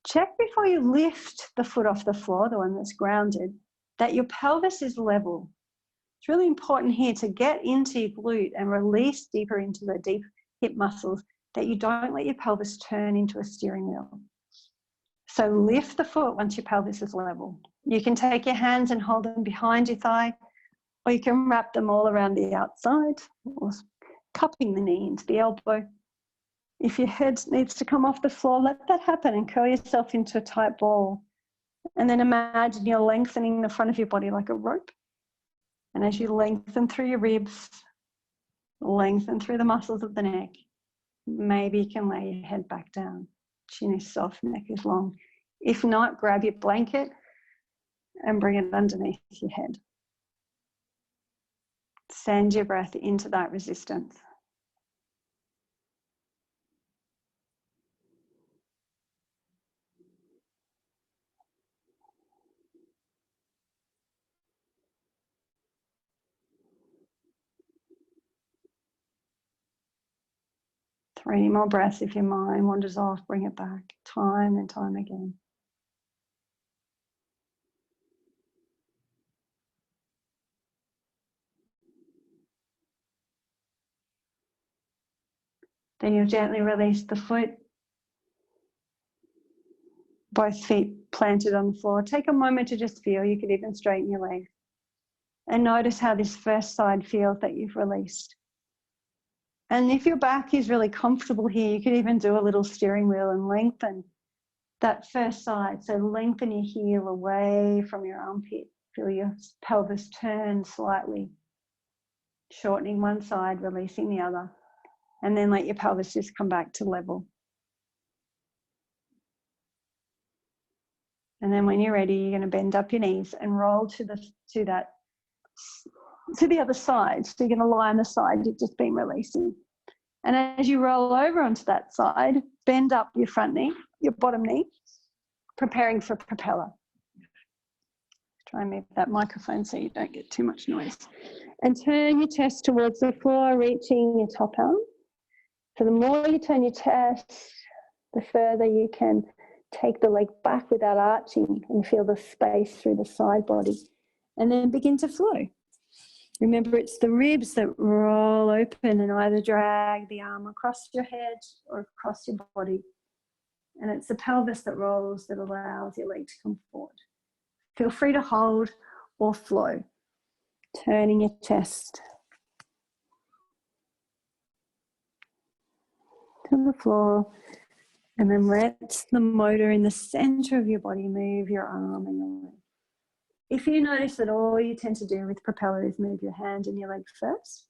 Check before you lift the foot off the floor, the one that's grounded, that your pelvis is level. It's really important here to get into your glute and release deeper into the deep hip muscles, that you don't let your pelvis turn into a steering wheel. So lift the foot once your pelvis is level. You can take your hands and hold them behind your thigh, or you can wrap them all around the outside, or cupping the knee into the elbow. If your head needs to come off the floor, let that happen and curl yourself into a tight ball. And then imagine you're lengthening the front of your body like a rope. And as you lengthen through your ribs, lengthen through the muscles of the neck, maybe you can lay your head back down. Chin is soft, neck is long. If not, grab your blanket and bring it underneath your head. Send your breath into that resistance. Three more breaths. If your mind wanders off, bring it back time and time again. Then you'll gently release the foot, both feet planted on the floor. Take a moment to just feel. You could even straighten your legs. And notice how this first side feels that you've released. And if your back is really comfortable here, you could even do a little steering wheel and lengthen that first side. So lengthen your heel away from your armpit. Feel your pelvis turn slightly, shortening one side, releasing the other. And then let your pelvis just come back to level. And then when you're ready, you're going to bend up your knees and roll to the other side. So you're going to lie on the side you've just been releasing. And as you roll over onto that side, bend up your front knee, your bottom knee, preparing for propeller. Try and move that microphone so you don't get too much noise. And turn your chest towards the floor, reaching your top arm. So the more you turn your chest, the further you can take the leg back without arching and feel the space through the side body. And then begin to flow. Remember, it's the ribs that roll open and either drag the arm across your head or across your body. And it's the pelvis that rolls that allows your leg to come forward. Feel free to hold or flow, turning your chest to the floor. And then let the motor in the center of your body move your arm and your leg. If you notice that all you tend to do with propeller is move your hand and your leg first,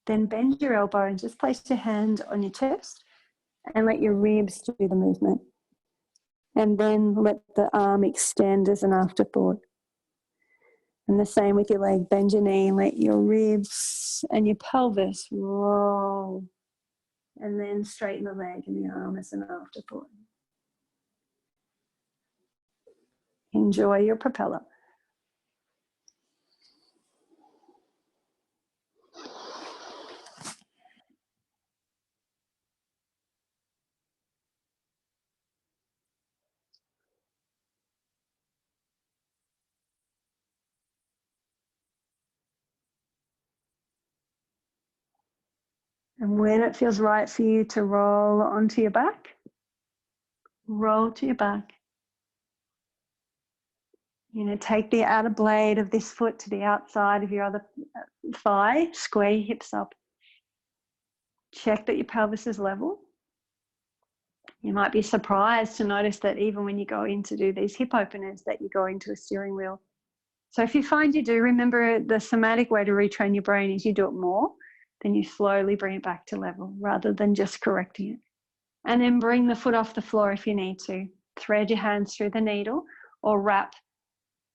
then bend your elbow and just place your hand on your chest and let your ribs do the movement. And then let the arm extend as an afterthought. And the same with your leg. Bend your knee and let your ribs and your pelvis roll. And then straighten the leg and the arm as an afterthought. Enjoy your propeller. And when it feels right for you to roll onto your back, roll to your back. Take the outer blade of this foot to the outside of your other thigh, square your hips up. Check that your pelvis is level. You might be surprised to notice that even when you go in to do these hip openers, that you go into a steering wheel. So if you find you do, remember the somatic way to retrain your brain is you do it more, then you slowly bring it back to level rather than just correcting it. And then bring the foot off the floor if you need to. Thread your hands through the needle or wrap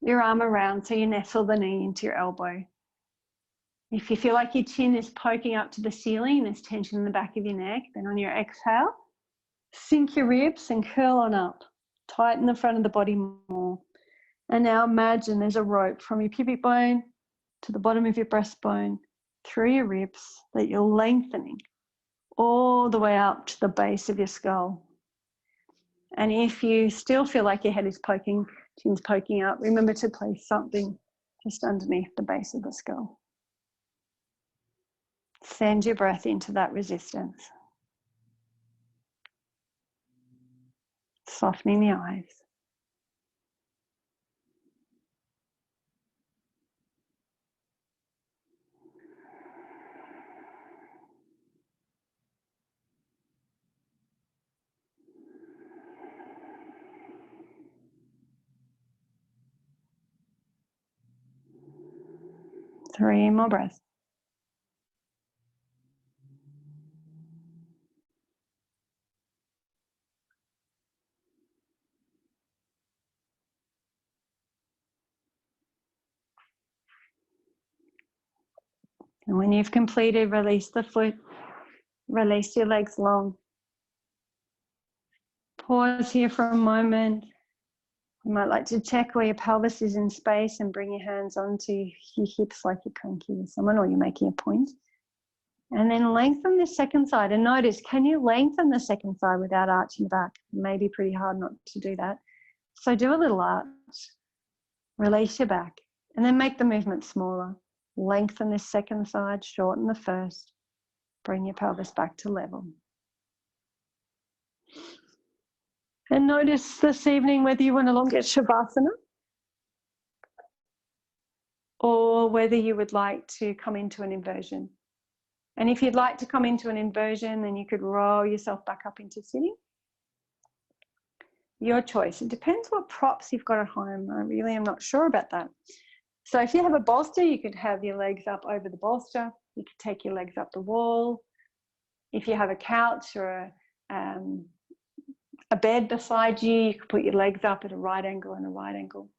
your arm around so you nestle the knee into your elbow. If you feel like your chin is poking up to the ceiling and there's tension in the back of your neck, then on your exhale, sink your ribs and curl on up. Tighten the front of the body more. And now imagine there's a rope from your pubic bone to the bottom of your breastbone, through your ribs, that you're lengthening all the way up to the base of your skull. And if you still feel like your head is poking, chin's poking up, remember to place something just underneath the base of the skull. Send your breath into that resistance. Softening the eyes. 3 more breaths. And when you've completed, release the foot, release your legs long. Pause here for a moment. You might like to check where your pelvis is in space and bring your hands onto your hips like you're cranky with someone or you're making a point. And then lengthen the second side. And notice, can you lengthen the second side without arching the back? It may be pretty hard not to do that. So do a little arch. Release your back. And then make the movement smaller. Lengthen this second side, shorten the first. Bring your pelvis back to level. And notice this evening whether you want to elongate Shavasana or whether you would like to come into an inversion. And if you'd like to come into an inversion, then you could roll yourself back up into sitting. Your choice. It depends what props you've got at home. I really am not sure about that. So if you have a bolster, you could have your legs up over the bolster. You could take your legs up the wall. If you have a couch or a bed beside you, you could put your legs up at a right angle and a right angle.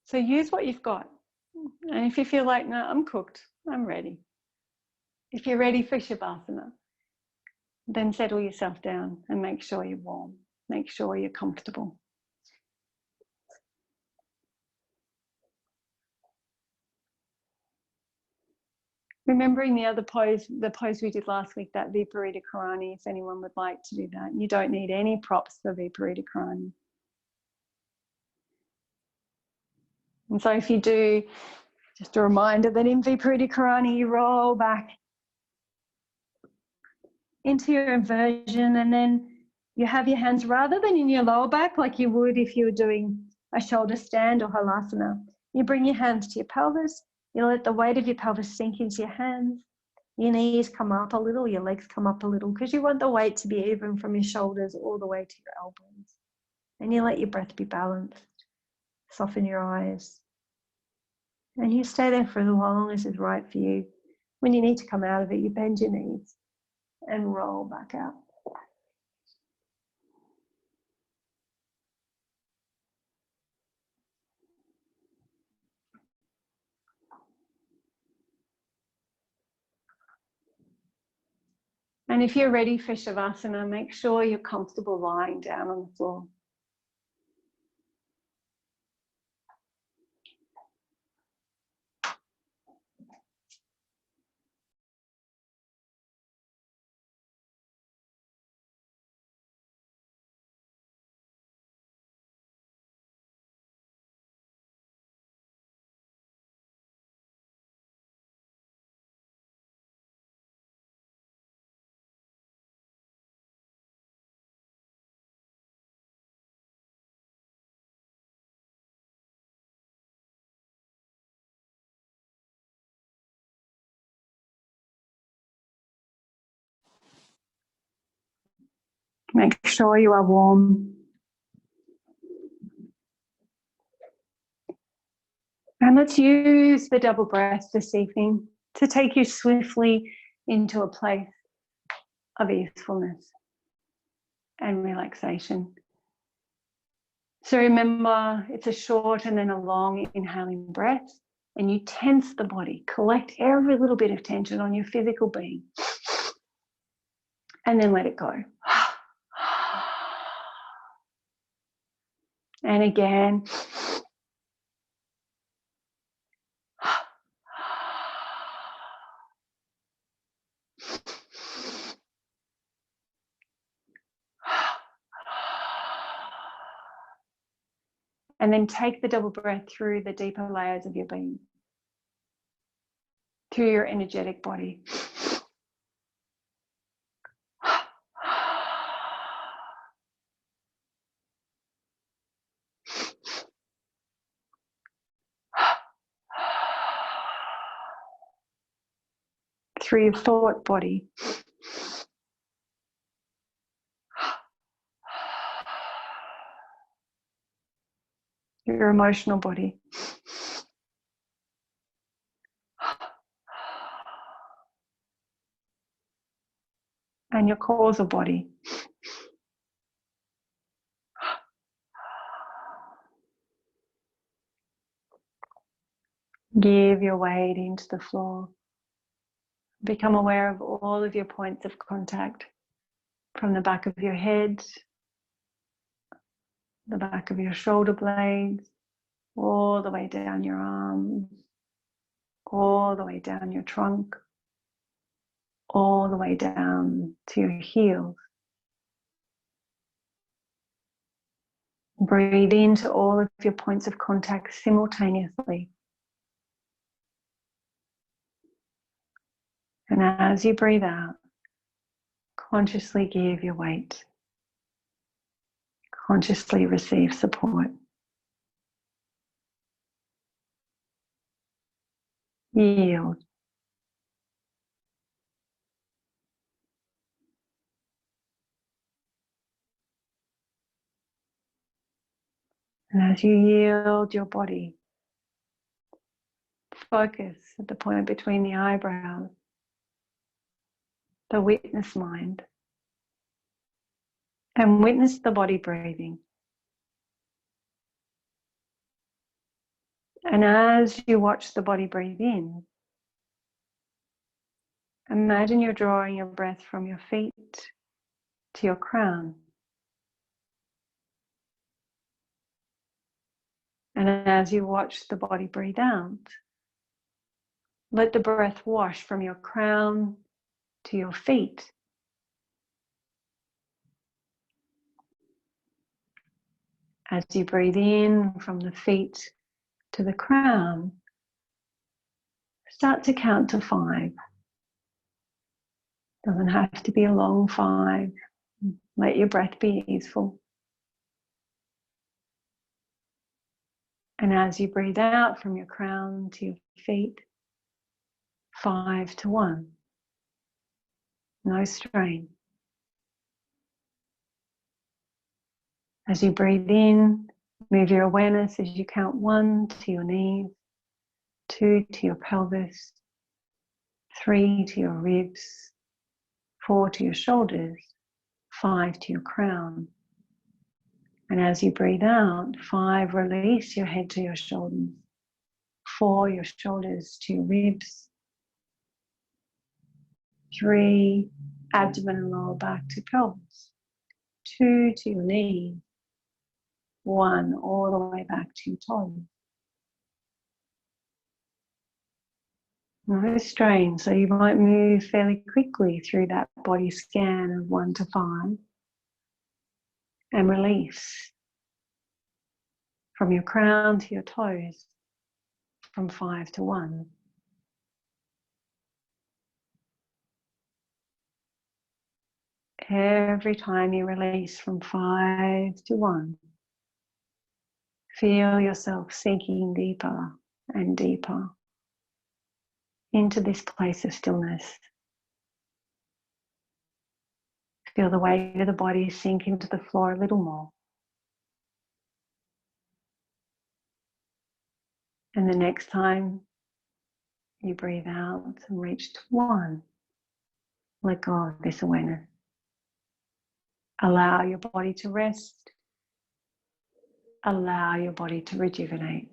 So use what you've got. And if you feel like, no, I'm cooked, I'm ready. If you're ready for Shavasana, then settle yourself down and make sure you're warm. Make sure you're comfortable. Remembering the other pose, the pose we did last week, that Viparita Karani, if anyone would like to do that. You don't need any props for Viparita Karani. And so if you do, just a reminder that in Viparita Karani, you roll back into your inversion, and then you have your hands rather than in your lower back like you would if you were doing a shoulder stand or halasana. You bring your hands to your pelvis. You let the weight of your pelvis sink into your hands. Your knees come up a little, your legs come up a little, because you want the weight to be even from your shoulders all the way to your elbows. And you let your breath be balanced. Soften your eyes. And you stay there for as long as is right for you. When you need to come out of it, you bend your knees and roll back out. And if you're ready for Shavasana, make sure you're comfortable lying down on the floor. Make sure you are warm. And let's use the double breath this evening to take you swiftly into a place of easefulness and relaxation. So remember, it's a short and then a long inhaling breath, and you tense the body, collect every little bit of tension on your physical being, and then let it go. And again. And then take the double breath through the deeper layers of your being, through your energetic body. Through your thought body. Your emotional body. and your causal body. Give your weight into the floor. Become aware of all of your points of contact from the back of your head, the back of your shoulder blades, all the way down your arms, all the way down your trunk, all the way down to your heels. Breathe into all of your points of contact simultaneously. And as you breathe out, consciously give your weight. Consciously receive support. Yield. And as you yield your body, focus at the point between the eyebrows, the witness mind, and witness the body breathing. And as you watch the body breathe in, imagine you're drawing your breath from your feet to your crown. And as you watch the body breathe out, let the breath wash from your crown to your feet. As you breathe in from the feet to the crown, start to count to 5. Doesn't have to be a long 5. Let your breath be easeful. And as you breathe out from your crown to your feet, 5 to 1. No strain. As you breathe in, move your awareness as you count 1 to your knees, 2 to your pelvis, 3 to your ribs, 4 to your shoulders, 5 to your crown. And as you breathe out, 5, release your head to your shoulders, 4, your shoulders to your ribs, 3, abdomen and lower back to pelvis, 2 to your knees, 1, all the way back to your toes. No strain, so you might move fairly quickly through that body scan of 1 to 5 and release from your crown to your toes from 5 to 1. Every time you release from 5 to 1, feel yourself sinking deeper and deeper into this place of stillness. Feel the weight of the body sink into the floor a little more. And the next time you breathe out and reach to 1, let go of this awareness. Allow your body to rest. Allow your body to rejuvenate.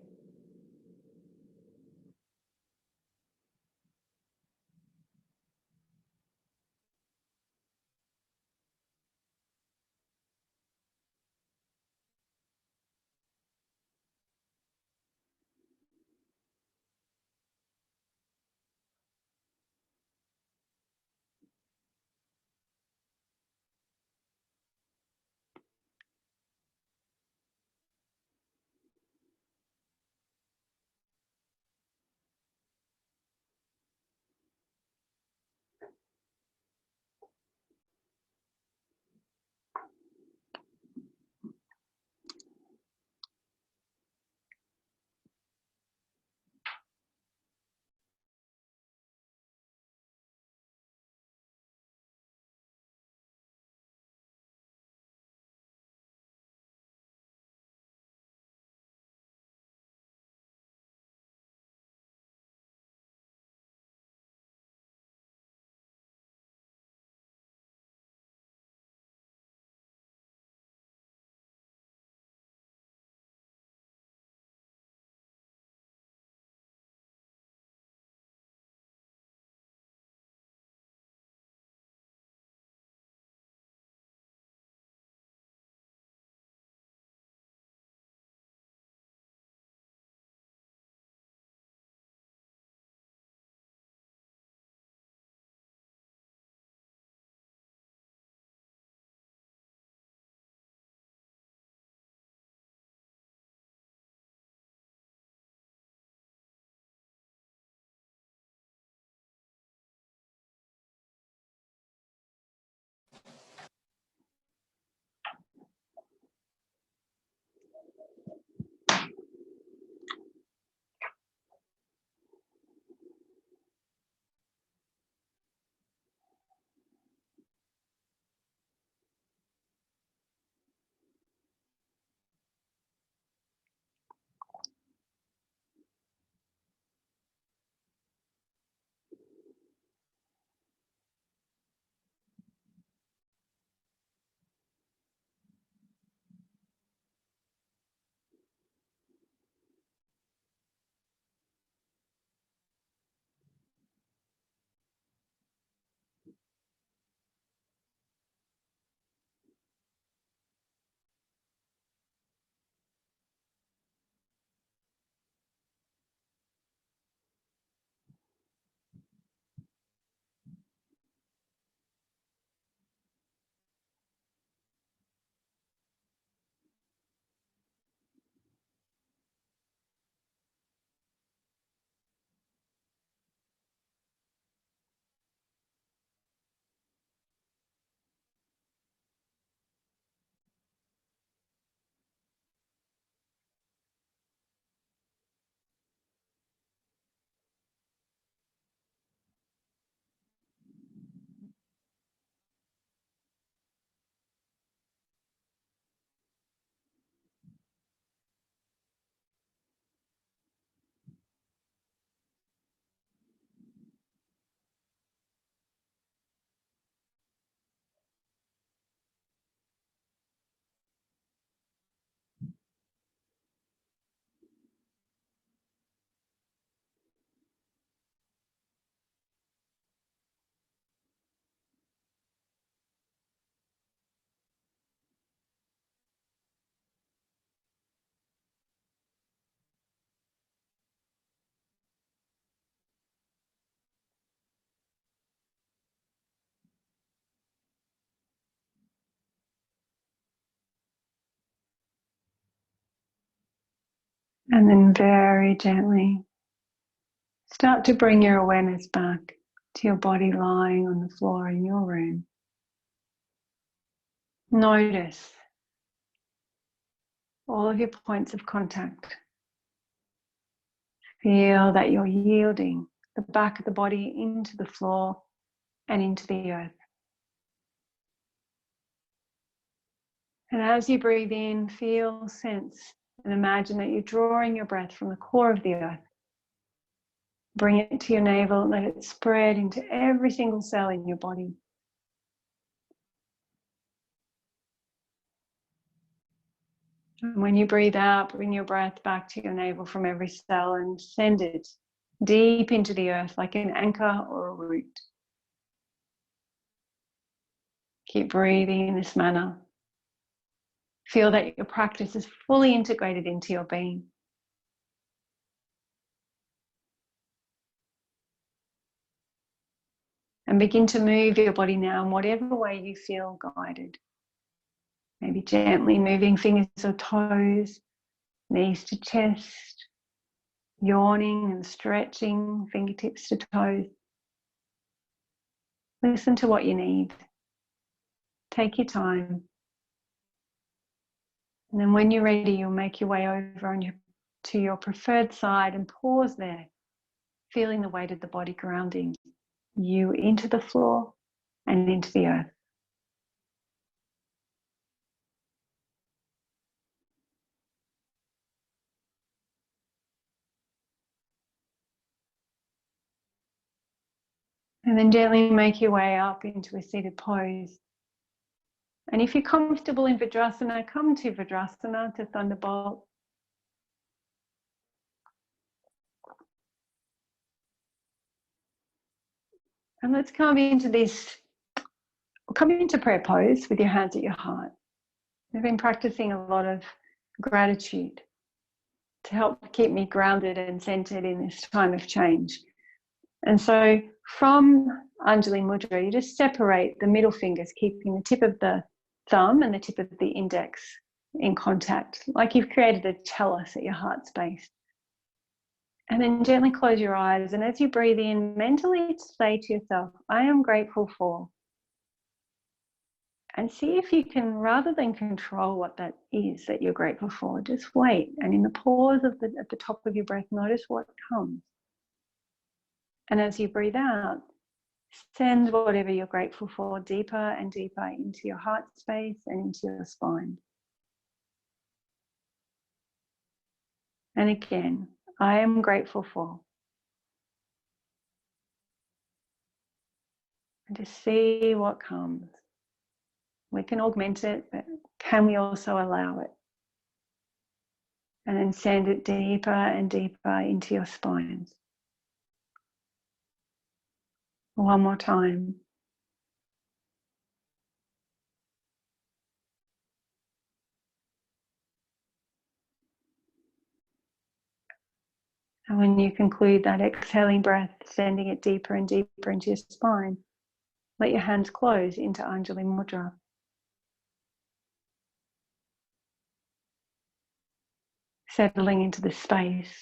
And then very gently start to bring your awareness back to your body lying on the floor in your room. Notice all of your points of contact. Feel that you're yielding the back of the body into the floor and into the earth. And as you breathe in, feel, sense, and imagine that you're drawing your breath from the core of the earth. Bring it to your navel and let it spread into every single cell in your body. And when you breathe out, bring your breath back to your navel from every cell and send it deep into the earth like an anchor or a root. Keep breathing in this manner. Feel that your practice is fully integrated into your being. And begin to move your body now in whatever way you feel guided. Maybe gently moving fingers or toes, knees to chest, yawning and stretching, fingertips to toes. Listen to what you need. Take your time. And then when you're ready, you'll make your way over to your preferred side and pause there, feeling the weight of the body grounding you into the floor and into the earth. And then gently make your way up into a seated pose. And if you're comfortable in Vajrasana, come to Vajrasana, to Thunderbolt. And let's come into prayer pose with your hands at your heart. I've been practicing a lot of gratitude to help keep me grounded and centered in this time of change. And so from Anjali Mudra, you just separate the middle fingers, keeping the tip of the thumb and the tip of the index in contact, like you've created a chalice at your heart space. And then gently close your eyes. And as you breathe in, mentally say to yourself, I am grateful for. And see if you can, rather than control what that is that you're grateful for, just wait. And in the pause at the top of your breath, notice what comes. And as you breathe out, send whatever you're grateful for deeper and deeper into your heart space and into your spine. And again, I am grateful for. And just see what comes. We can augment it, but can we also allow it? And then send it deeper and deeper into your spines. One more time. And when you conclude that exhaling breath, sending it deeper and deeper into your spine, let your hands close into Anjali Mudra. Settling into the space.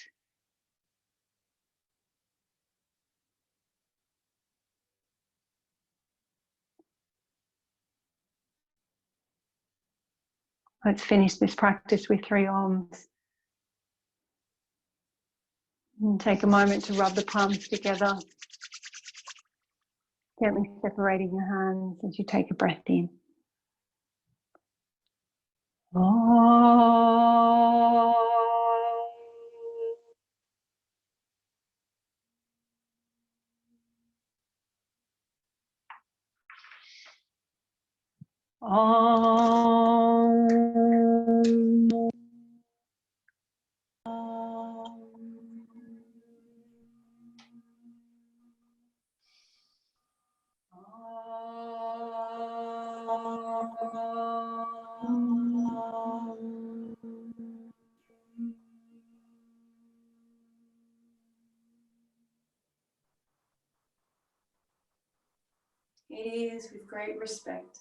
Let's finish this practice with 3 Oms. And take a moment to rub the palms together, gently separating your hands as you take a breath in. It is with great respect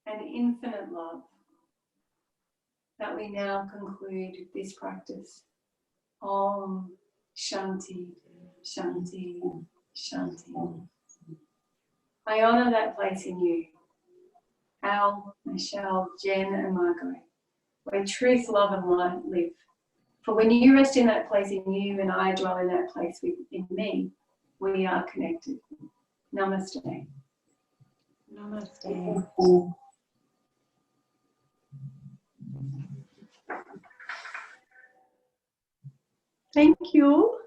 and infinite love that we now conclude this practice. Om Shanti, Shanti, Shanti. I honour that place in you, Al, Michelle, Jen and Margot, where truth, love and light live. For when you rest in that place in you and I dwell in that place in me, we are connected. Namaste. Namaste. Thank you.